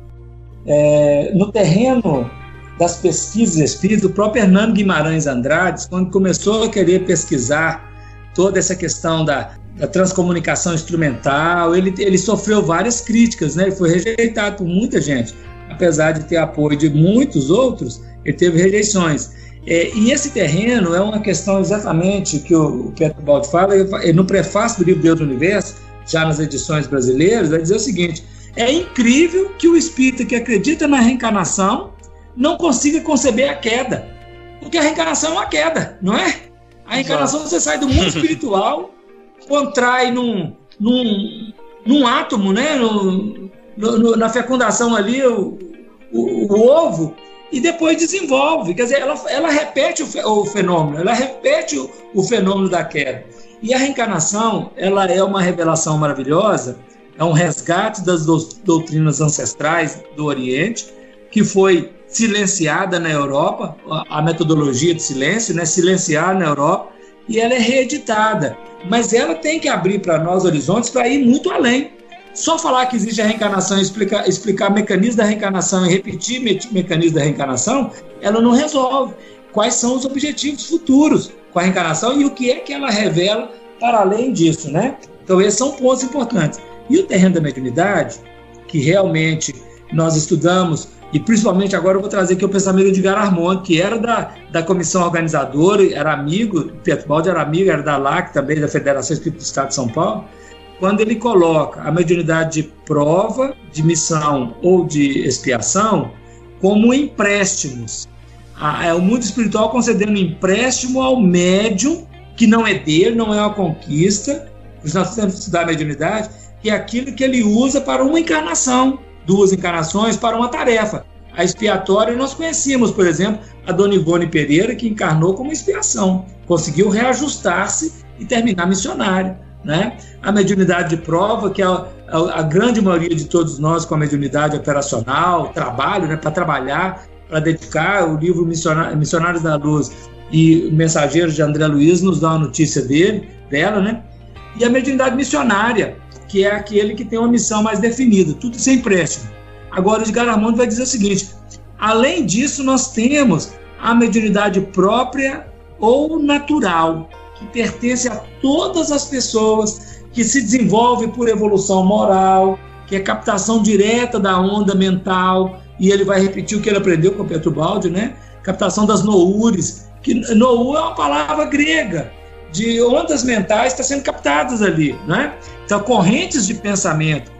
no terreno das pesquisas espíritas, o próprio Hernando Guimarães Andrade, quando começou a querer pesquisar toda essa questão da transcomunicação instrumental, ele sofreu várias críticas, né? Ele foi rejeitado por muita gente. Apesar de ter apoio de muitos outros, ele teve rejeições. E esse terreno é uma questão exatamente que o Pietro Baldi fala, no prefácio do livro Deus do Universo, já nas edições brasileiras, vai dizer o seguinte: é incrível que o espírita que acredita na reencarnação não consiga conceber a queda, porque a reencarnação é uma queda, não é? A reencarnação, você sai do mundo espiritual, contrai num átomo, né? Na fecundação ali, o ovo, e depois desenvolve. Quer dizer, ela repete o fenômeno, ela repete o fenômeno da queda. E a reencarnação, ela é uma revelação maravilhosa, é um resgate das doutrinas ancestrais do Oriente, que foi silenciada na Europa, a metodologia de silêncio, né? Silenciar na Europa, e ela é reeditada. Mas ela tem que abrir para nós horizontes para ir muito além. Só falar que existe a reencarnação e explicar mecanismos da reencarnação e repetir mecanismos da reencarnação, ela não resolve. Quais são os objetivos futuros com a reencarnação e o que é que ela revela para além disso, né? Então, esses são pontos importantes. E o terreno da mediunidade, que realmente nós estudamos, e principalmente agora eu vou trazer aqui o pensamento de Edgar Armond, que era da comissão organizadora, era amigo, Pietro Baldi era amigo, era da LAC também, da Federação Espírita do Estado de São Paulo, quando ele coloca a mediunidade de prova, de missão ou de expiação como empréstimos. O mundo espiritual concedendo empréstimo ao médium, que não é dele, não é uma conquista, nós temos que estudar a mediunidade, que é aquilo que ele usa para uma encarnação, 2 encarnações para uma tarefa. A expiatória, nós conhecíamos, por exemplo, a Dona Ivone Pereira, que encarnou como expiação, conseguiu reajustar-se e terminar missionário, né? A mediunidade de prova, que é a grande maioria de todos nós com a mediunidade operacional, trabalho, né, para trabalhar, para dedicar. O livro Missionários da Luz e Mensageiros de André Luiz nos dá uma notícia dela, né? E a mediunidade missionária, que é aquele que tem uma missão mais definida, tudo sem empréstimo. Agora, o Edgar Armond vai dizer o seguinte: além disso, nós temos a mediunidade própria ou natural, que pertence a todas as pessoas, que se desenvolve por evolução moral, que é captação direta da onda mental, e ele vai repetir o que ele aprendeu com o Pietro Baldi, né? Captação das noures, que nour é uma palavra grega, de ondas mentais estão sendo captadas ali, né? Então, correntes de pensamento,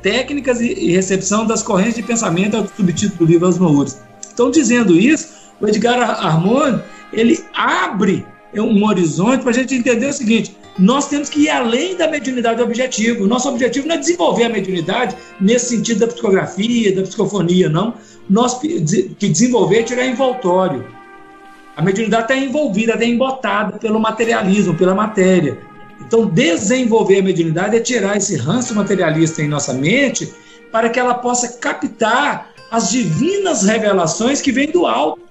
técnicas e recepção das correntes de pensamento, é o subtítulo do livro As Noures. Então, dizendo isso, o Edgar Armond, ele abre um horizonte para a gente entender o seguinte: nós temos que ir além da mediunidade objetivo. O nosso objetivo não é desenvolver a mediunidade nesse sentido da psicografia, da psicofonia, não. Nós que desenvolver é tirar envoltório. A mediunidade está envolvida, está embotada pelo materialismo, pela matéria. Então, desenvolver a mediunidade é tirar esse ranço materialista em nossa mente para que ela possa captar as divinas revelações que vêm do alto,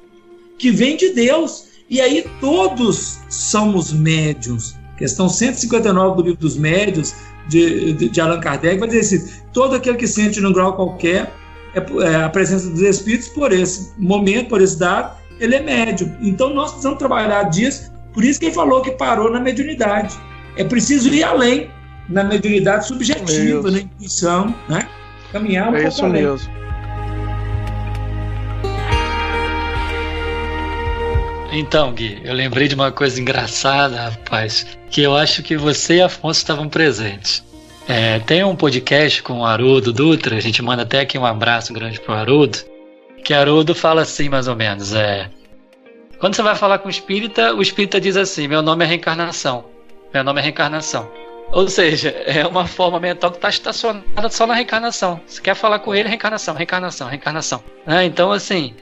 que vêm de Deus. E aí todos somos médiuns. Questão 159 do Livro dos Médiuns, de Allan Kardec, vai dizer assim: todo aquele que sente num grau qualquer a presença dos espíritos, por esse momento, por esse dado, ele é médium. Então nós precisamos trabalhar disso. Por isso que ele falou que parou na mediunidade. É preciso ir além na mediunidade subjetiva, na intuição, né? Caminhar um pouco isso além. Mesmo. Então, Gui, eu lembrei de uma coisa engraçada, rapaz, que eu acho que você e Afonso estavam presentes. Tem um podcast com o Haroldo Dutra, a gente manda até aqui um abraço grande pro Haroldo, que Haroldo fala assim, mais ou menos, quando você vai falar com o espírita diz assim: meu nome é reencarnação, meu nome é reencarnação. Ou seja, é uma forma mental que está estacionada só na reencarnação. Você quer falar com ele, reencarnação, reencarnação, reencarnação. Então, assim,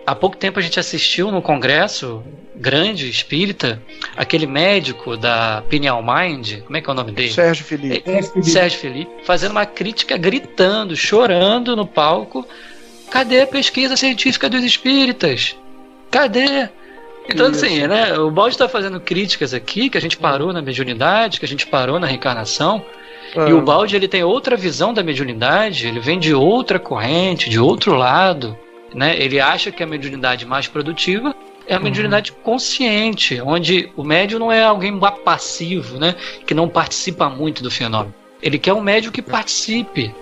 há pouco tempo a gente assistiu no congresso grande espírita, aquele médico da Pineal Mind, como é que é o nome dele? Sérgio Felipe. Sérgio Felipe, fazendo uma crítica, gritando, chorando no palco: cadê a pesquisa científica dos espíritas? Cadê? Então, assim, né, o Baldi está fazendo críticas aqui, que a gente parou na mediunidade, que a gente parou na reencarnação, e o Baldi, ele tem outra visão da mediunidade, ele vem de outra corrente, de outro lado, né? Ele acha que a mediunidade mais produtiva é a mediunidade consciente, onde o médium não é alguém passivo, né, que não participa muito do fenômeno. Ele quer um médium que participe,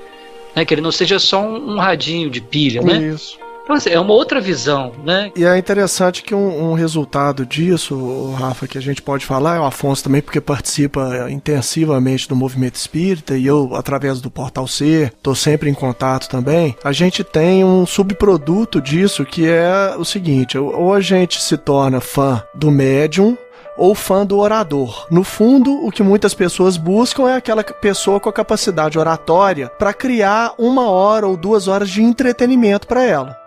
né, que ele não seja só um radinho de pilha, né? Isso. Então, assim, é uma outra visão, né? E é interessante que um resultado disso, Rafa, que a gente pode falar, é o Afonso também, porque participa intensivamente do movimento espírita, e eu, através do Portal C, estou sempre em contato também. A gente tem um subproduto disso, que é o seguinte: ou a gente se torna fã do médium, ou fã do orador. No fundo, o que muitas pessoas buscam é aquela pessoa com a capacidade oratória para criar 1 hora ou 2 horas de entretenimento para ela.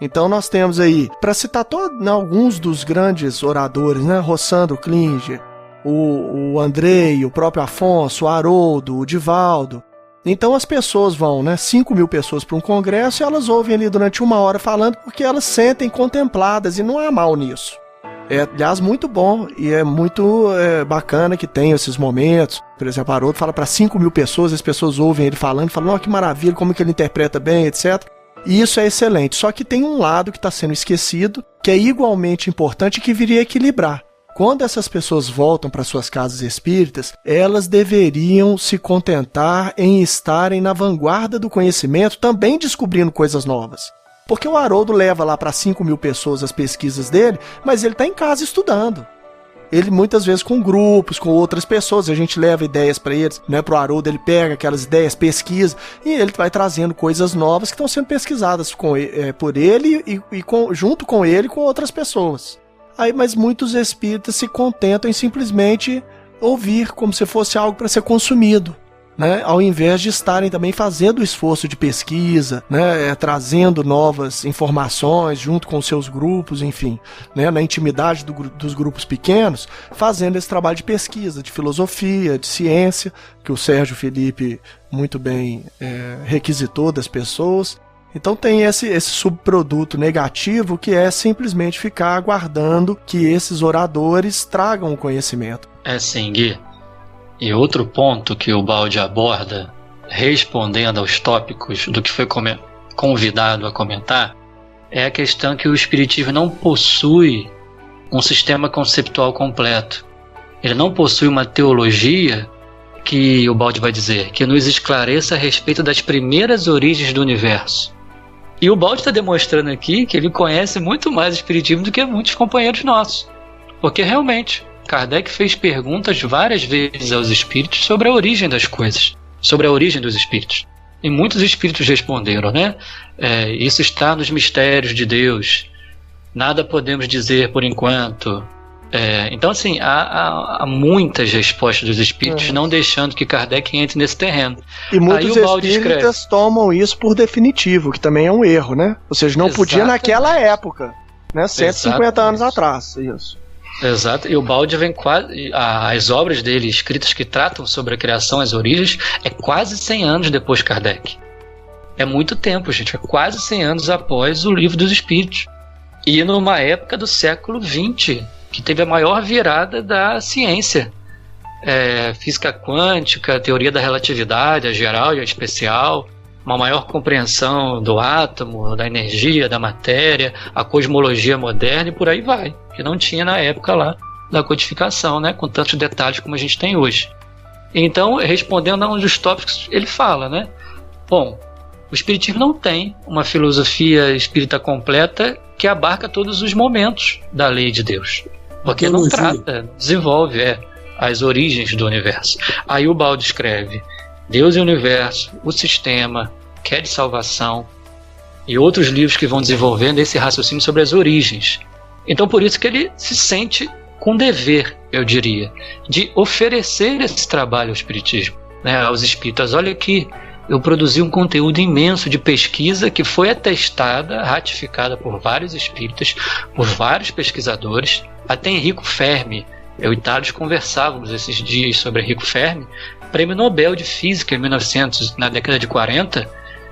Então nós temos aí, para citar alguns dos grandes oradores, né? Rossandro Klinger, o Andrei, o próprio Afonso, o Haroldo, o Divaldo. Então as pessoas vão, né? 5.000 pessoas para um congresso e elas ouvem ali durante 1 hora falando porque elas sentem contempladas e não há mal nisso. É, aliás, muito bom e é muito bacana que tem esses momentos. Por exemplo, Haroldo fala para 5.000 pessoas, as pessoas ouvem ele falando, falam, que maravilha, como que ele interpreta bem, etc. E isso é excelente. Só que tem um lado que está sendo esquecido, que é igualmente importante e que viria a equilibrar. Quando essas pessoas voltam para suas casas espíritas, elas deveriam se contentar em estarem na vanguarda do conhecimento, também descobrindo coisas novas. Porque o Haroldo leva lá para 5.000 pessoas as pesquisas dele, mas ele está em casa estudando. Ele muitas vezes com grupos, com outras pessoas, a gente leva ideias para eles, né? Para o Haroldo ele pega aquelas ideias, pesquisa, e ele vai trazendo coisas novas que estão sendo pesquisadas por ele e junto com ele com outras pessoas. Aí, mas muitos espíritas se contentam em simplesmente ouvir como se fosse algo para ser consumido, né? Ao invés de estarem também fazendo o esforço de pesquisa, né? Trazendo novas informações junto com seus grupos, enfim, né? Na intimidade dos grupos pequenos, fazendo esse trabalho de pesquisa, de filosofia, de ciência, que o Sérgio Felipe muito bem requisitou das pessoas. Então tem esse subproduto negativo que é simplesmente ficar aguardando que esses oradores tragam o conhecimento. É sim, Gui. E outro ponto que o Baldi aborda, respondendo aos tópicos do que foi convidado a comentar, é a questão que o Espiritismo não possui um sistema conceptual completo. Ele não possui uma teologia que, o Baldi vai dizer, que nos esclareça a respeito das primeiras origens do universo. E o Baldi está demonstrando aqui que ele conhece muito mais o Espiritismo do que muitos companheiros nossos. Porque realmente, Kardec fez perguntas várias vezes aos espíritos sobre a origem das coisas, sobre a origem dos espíritos. E muitos espíritos responderam, né? Isso está nos mistérios de Deus. Nada podemos dizer por enquanto. Então, assim, há muitas respostas dos espíritos, não deixando que Kardec entre nesse terreno. E muitos espíritas tomam isso por definitivo, que também é um erro, né? Ou seja, não podia naquela época, né? 150 anos atrás, isso. Exato, e o Baldi vem quase... As obras dele escritas que tratam sobre a criação, as origens, é quase 100 anos depois de Kardec. É muito tempo, gente, é quase 100 anos após o Livro dos Espíritos. E numa época do século XX, que teve a maior virada da ciência. Física quântica, teoria da relatividade, a geral e a especial, uma maior compreensão do átomo, da energia, da matéria, a cosmologia moderna e por aí vai, que não tinha na época lá da codificação, né, com tantos detalhes como a gente tem hoje. Então, respondendo a um dos tópicos, ele fala, né, bom, o Espiritismo não tem uma filosofia espírita completa que abarca todos os momentos da lei de Deus. Porque não trata, desenvolve as origens do universo. Aí o Baldi escreve Deus e o Universo, o Sistema, que é de salvação, e outros livros que vão desenvolvendo esse raciocínio sobre as origens. Então por isso que ele se sente com dever, eu diria, de oferecer esse trabalho ao Espiritismo, né, aos espíritas. Olha aqui, eu produzi um conteúdo imenso de pesquisa que foi atestada, ratificada por vários espíritas, por vários pesquisadores, até Enrico Fermi. Eu e Thales conversávamos esses dias sobre Enrico Fermi, prêmio Nobel de Física em 1900, na década de 40,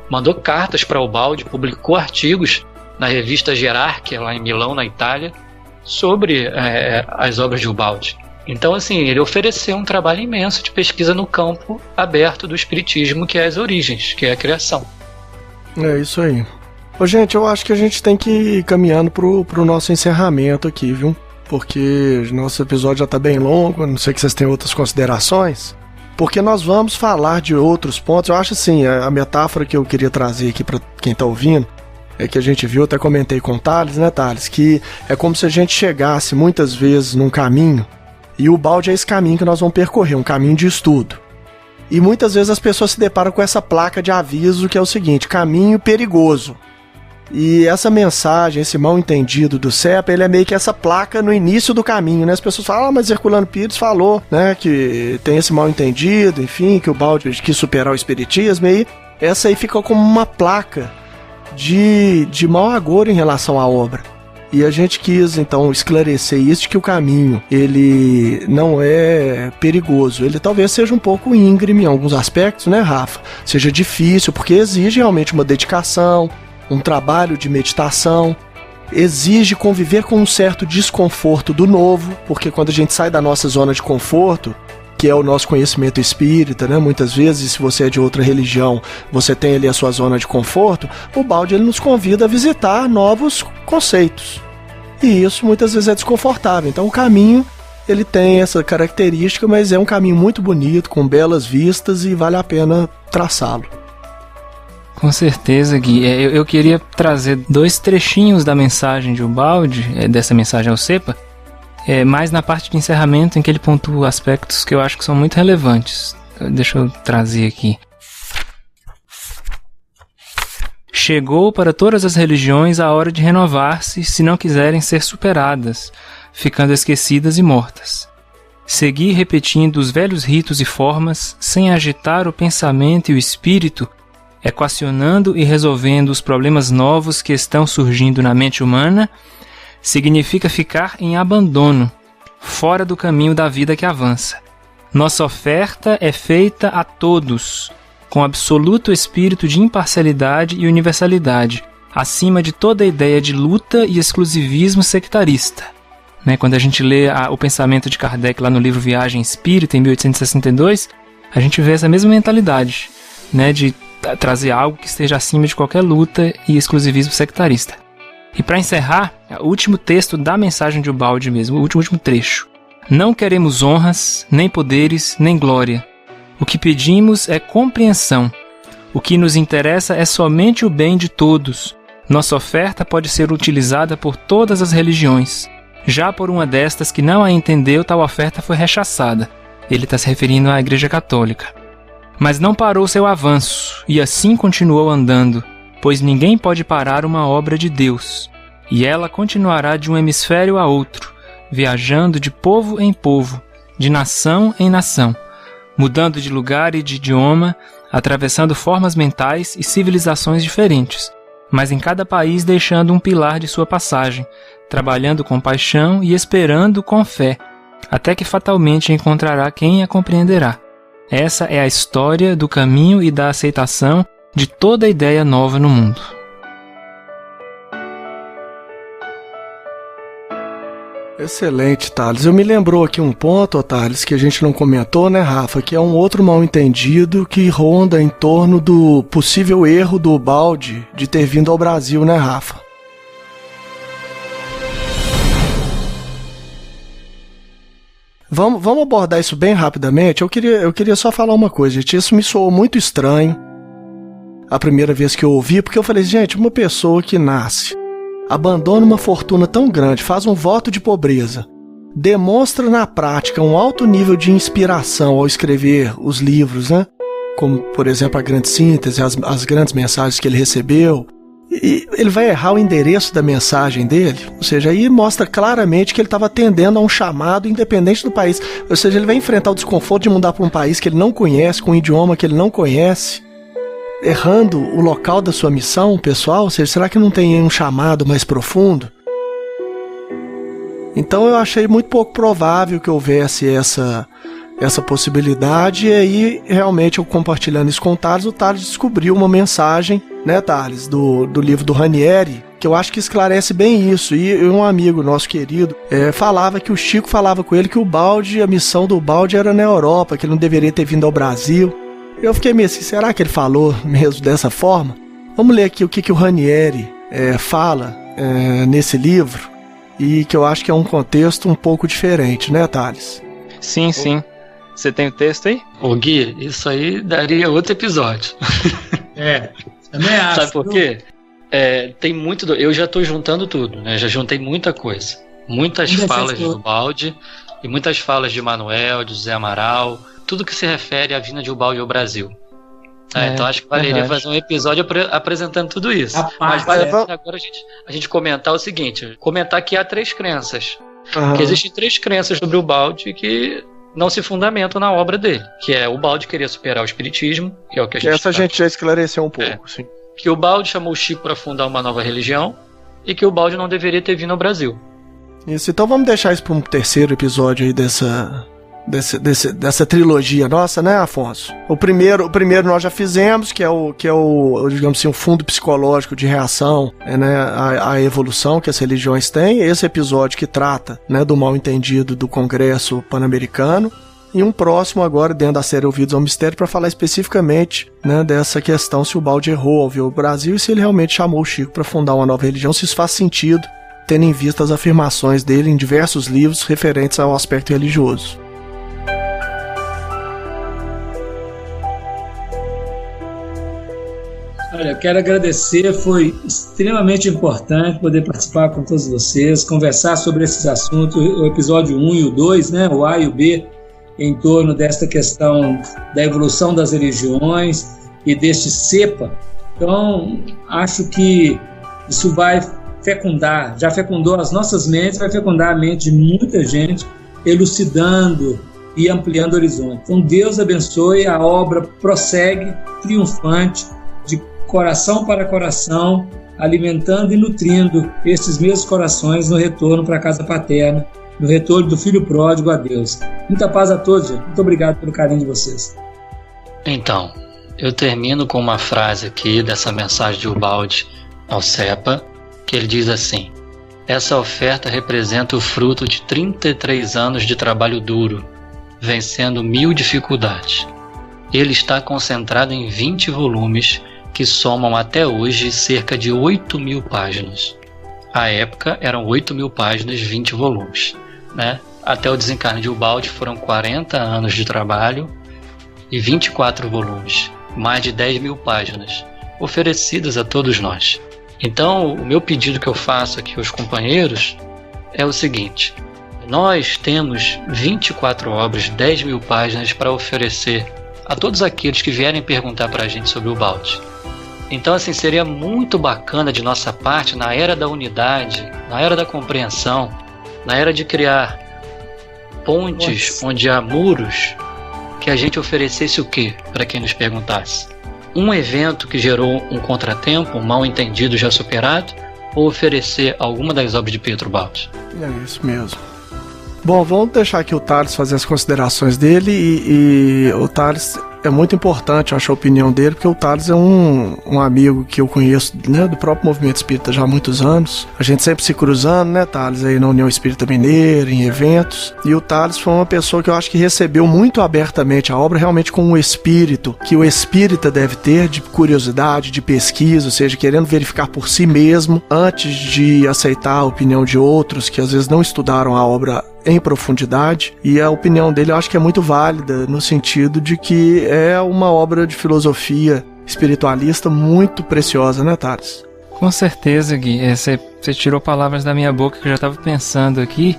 mandou cartas para o Baldi, publicou artigos na revista Gerarchia, lá em Milão, na Itália, sobre as obras de Ubaldi. Então, assim, ele ofereceu um trabalho imenso de pesquisa no campo aberto do Espiritismo, que é as origens, que é a criação. É isso aí. Ô, gente, eu acho que a gente tem que ir caminhando pro nosso encerramento aqui, viu? Porque nosso episódio já tá bem longo, não sei que vocês têm outras considerações. Porque nós vamos falar de outros pontos. Eu acho assim, a metáfora que eu queria trazer aqui para quem tá ouvindo é que a gente viu, até comentei com o Thales, né, Thales? Que é como se a gente chegasse muitas vezes num caminho e o Baldi é esse caminho que nós vamos percorrer, um caminho de estudo. E muitas vezes as pessoas se deparam com essa placa de aviso que é o seguinte, caminho perigoso. E essa mensagem, esse mal entendido do CEPA, ele é meio que essa placa no início do caminho, né? As pessoas falam, mas Herculano Pires falou, né, que tem esse mal entendido, enfim, que o Baldi quis superar o espiritismo, e essa aí fica como uma placa de mau agouro em relação à obra. E a gente quis, então, esclarecer isso, de que o caminho, ele não é perigoso. Ele talvez seja um pouco íngreme em alguns aspectos, né, Rafa? Seja difícil, porque exige realmente uma dedicação, um trabalho de meditação, exige conviver com um certo desconforto do novo, porque quando a gente sai da nossa zona de conforto, que é o nosso conhecimento espírita, né? Muitas vezes, se você é de outra religião, você tem ali a sua zona de conforto, o balde ele nos convida a visitar novos conceitos. E isso muitas vezes é desconfortável. Então o caminho, ele tem essa característica, mas é um caminho muito bonito, com belas vistas e vale a pena traçá-lo. Com certeza, Gui. Eu queria trazer 2 trechinhos da mensagem de Ubaldi, dessa mensagem ao Cepa, mais na parte de encerramento, em que ele pontua aspectos que eu acho que são muito relevantes. Deixa eu trazer aqui. Chegou para todas as religiões a hora de renovar-se, se não quiserem ser superadas, ficando esquecidas e mortas. Seguir repetindo os velhos ritos e formas, sem agitar o pensamento e o espírito, equacionando e resolvendo os problemas novos que estão surgindo na mente humana, significa ficar em abandono, fora do caminho da vida que avança. Nossa oferta é feita a todos, com absoluto espírito de imparcialidade e universalidade, acima de toda ideia de luta e exclusivismo sectarista. Quando a gente lê o pensamento de Kardec lá no livro Viagem Espírita, em 1862, a gente vê essa mesma mentalidade, de trazer algo que esteja acima de qualquer luta e exclusivismo sectarista. E para encerrar, o último texto da mensagem de Ubaldi mesmo, o último trecho. Não queremos honras, nem poderes, nem glória. O que pedimos é compreensão. O que nos interessa é somente o bem de todos. Nossa oferta pode ser utilizada por todas as religiões. Já por uma destas que não a entendeu, tal oferta foi rechaçada. Ele está se referindo à Igreja Católica. Mas não parou seu avanço, e assim continuou andando, pois ninguém pode parar uma obra de Deus. E ela continuará de um hemisfério a outro, viajando de povo em povo, de nação em nação, mudando de lugar e de idioma, atravessando formas mentais e civilizações diferentes, mas em cada país deixando um pilar de sua passagem, trabalhando com paixão e esperando com fé, até que fatalmente encontrará quem a compreenderá. Essa é a história do caminho e da aceitação de toda ideia nova no mundo. Excelente, Thales. Eu me lembrou aqui um ponto, Thales, que a gente não comentou, né, Rafa? Que é um outro mal-entendido que ronda em torno do possível erro do Ubaldi de ter vindo ao Brasil, né, Rafa? Vamos abordar isso bem rapidamente. Eu queria só falar uma coisa, gente. Isso me soou muito estranho a primeira vez que eu ouvi, porque eu falei, gente, uma pessoa que nasce, abandona uma fortuna tão grande, faz um voto de pobreza, demonstra na prática um alto nível de inspiração ao escrever os livros, né? Como, por exemplo, a Grande Síntese, as grandes mensagens que ele recebeu, e ele vai errar o endereço da mensagem dele, ou seja, aí mostra claramente que ele estava atendendo a um chamado independente do país, ou seja, ele vai enfrentar o desconforto de mudar para um país que ele não conhece, com um idioma que ele não conhece, errando o local da sua missão pessoal, ou seja, será que não tem um chamado mais profundo? Então eu achei muito pouco provável que houvesse essa possibilidade, e aí realmente eu compartilhando isso com o Thales descobriu uma mensagem, né, Thales, do livro do Ranieri, que eu acho que esclarece bem isso. E um amigo nosso querido falava que o Chico falava com ele que a missão do Ubaldi era na Europa, que ele não deveria ter vindo ao Brasil. Eu fiquei meio assim, será que ele falou mesmo dessa forma? Vamos ler aqui o que o Ranieri fala nesse livro, e que eu acho que é um contexto um pouco diferente, né, Thales? Sim, sim. Você tem o texto aí? Ô Gui, isso aí daria outro episódio. Também acho. Sabe por quê? Tem muito... Eu já estou juntando tudo, né? Já juntei muita coisa. Muitas falas de Ubaldi e muitas falas de Manuel, de José Amaral, tudo que se refere à vinda de Ubaldi ao Brasil. Então acho que valeria fazer um episódio apresentando tudo isso. Mas vale agora a gente comentar o seguinte, comentar que há 3 crenças. Que existem 3 crenças sobre o Ubaldi que não se fundamentam na obra dele, que é o Ubaldi querer superar o espiritismo, que é o que a gente... Essa a gente já esclareceu um pouco, sim. que o Ubaldi chamou o Chico para fundar uma nova religião e que o Ubaldi não deveria ter vindo ao Brasil. Isso, então vamos deixar isso para um terceiro episódio aí dessa trilogia nossa, né, Afonso? O primeiro nós já fizemos, que é o digamos assim, um fundo psicológico de reação, né, à evolução que as religiões têm. Esse episódio que trata, né, do mal-entendido do Congresso Pan-Americano. E um próximo agora, dentro da série Ouvidos ao Mistério, para falar especificamente, né, dessa questão se o Ubaldi errou ao vir ao Brasil e se ele realmente chamou o Chico para fundar uma nova religião, se isso faz sentido, tendo em vista as afirmações dele em diversos livros referentes ao aspecto religioso. Olha, eu quero agradecer, foi extremamente importante poder participar com todos vocês, conversar sobre esses assuntos, o episódio 1 e o 2, né, o A e o B, em torno desta questão da evolução das religiões e deste cepa. Então, acho que isso vai fecundar, já fecundou as nossas mentes, vai fecundar a mente de muita gente, elucidando e ampliando o horizonte. Então, Deus abençoe, a obra prossegue triunfante, de coração para coração, alimentando e nutrindo esses mesmos corações no retorno para a casa paterna, no retorno do filho pródigo a Deus. Muita paz a todos, gente. Muito obrigado pelo carinho de vocês. Então, eu termino com uma frase aqui dessa mensagem de Ubaldi ao CEPA, que ele diz assim: essa oferta representa o fruto de 33 anos de trabalho duro, vencendo 1000 dificuldades. Ele está concentrado em 20 volumes que somam até hoje cerca de 8.000 páginas. À época eram 8.000 páginas, 20 volumes. Né? Até o desencarne de Ubaldi foram 40 anos de trabalho e 24 volumes, mais de 10.000 páginas, oferecidas a todos nós. Então, o meu pedido que eu faço aqui aos companheiros é o seguinte: nós temos 24 obras, 10.000 páginas para oferecer a todos aqueles que vierem perguntar para a gente sobre o Ubaldi. Então, assim, seria muito bacana de nossa parte, na era da unidade, na era da compreensão, na era de criar pontes onde há muros, que a gente oferecesse o quê para quem nos perguntasse? Um evento que gerou um contratempo, um mal-entendido já superado, ou oferecer alguma das obras de Pietro Ubaldi? É isso mesmo. Bom, vamos deixar aqui o Thales fazer as considerações dele e o Thales... É muito importante, eu acho, a opinião dele, porque o Thales é um amigo que eu conheço, né, do próprio movimento espírita já há muitos anos. A gente sempre se cruzando, né, Thales, aí na União Espírita Mineira, em eventos. E o Thales foi uma pessoa que eu acho que recebeu muito abertamente a obra, realmente com um espírito que o espírita deve ter, de curiosidade, de pesquisa, ou seja, querendo verificar por si mesmo, antes de aceitar a opinião de outros que às vezes não estudaram a obra em profundidade, e a opinião dele eu acho que é muito válida, no sentido de que é uma obra de filosofia espiritualista muito preciosa, né, Thales? Com certeza, Gui. Você tirou palavras da minha boca que eu já estava pensando aqui,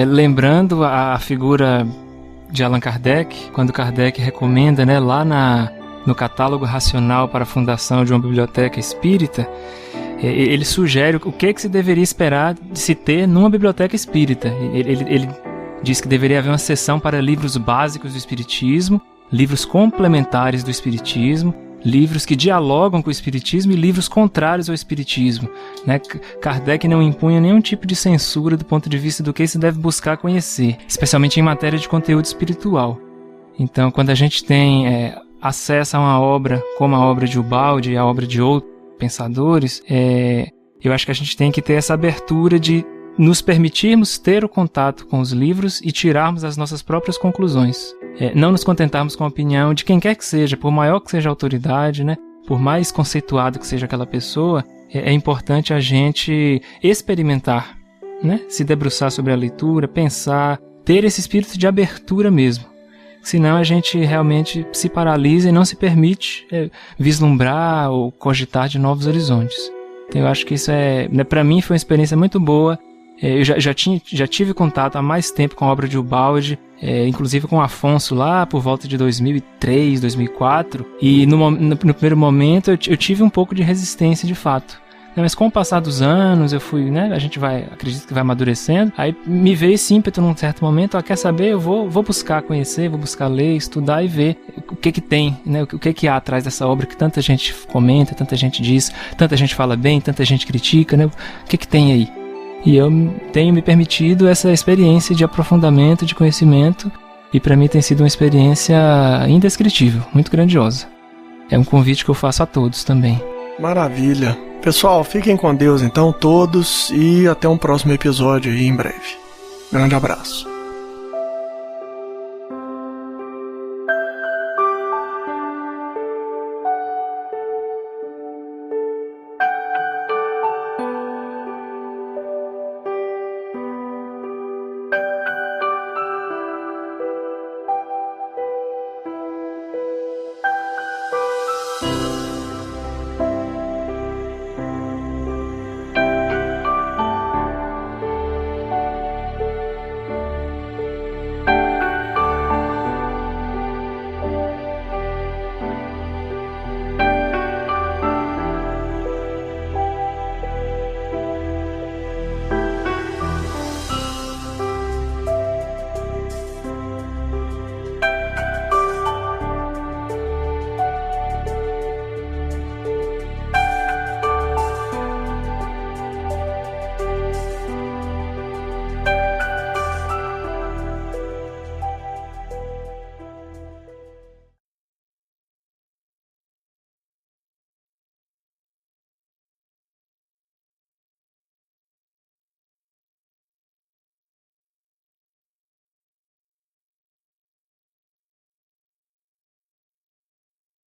lembrando a figura de Allan Kardec, quando Kardec recomenda, né, lá no catálogo racional para a fundação de uma biblioteca espírita, ele sugere o que se deveria esperar de se ter numa biblioteca espírita. Ele diz que deveria haver uma seção para livros básicos do espiritismo, livros complementares do espiritismo, livros que dialogam com o espiritismo e livros contrários ao espiritismo. Né? Kardec não impunha nenhum tipo de censura do ponto de vista do que se deve buscar conhecer, especialmente em matéria de conteúdo espiritual. Então, quando a gente tem acesso a uma obra como a obra de Ubaldi e a obra de outros pensadores, eu acho que a gente tem que ter essa abertura de nos permitirmos ter o contato com os livros e tirarmos as nossas próprias conclusões. Não nos contentarmos com a opinião de quem quer que seja, por maior que seja a autoridade, né? Por mais conceituado que seja aquela pessoa, é importante a gente experimentar, né? Se debruçar sobre a leitura, pensar, ter esse espírito de abertura mesmo. Senão a gente realmente se paralisa e não se permite vislumbrar ou cogitar de novos horizontes. Então eu acho que isso para mim foi uma experiência muito boa. Eu já tive contato há mais tempo com a obra de Ubaldi, inclusive com o Afonso lá por volta de 2003, 2004, e no primeiro momento eu tive um pouco de resistência de fato, Mas com o passar dos anos, eu fui, a gente acredito que vai amadurecendo, aí me veio esse ímpeto num certo momento, quer saber, eu vou buscar conhecer, vou buscar ler, estudar e ver o que tem, o que há atrás dessa obra que tanta gente comenta, tanta gente diz, tanta gente fala bem, tanta gente critica, o que tem aí? E eu tenho me permitido essa experiência de aprofundamento, de conhecimento, e para mim tem sido uma experiência indescritível, muito grandiosa. É um convite que eu faço a todos também. Maravilha. Pessoal, fiquem com Deus então todos e até um próximo episódio aí em breve. Grande abraço.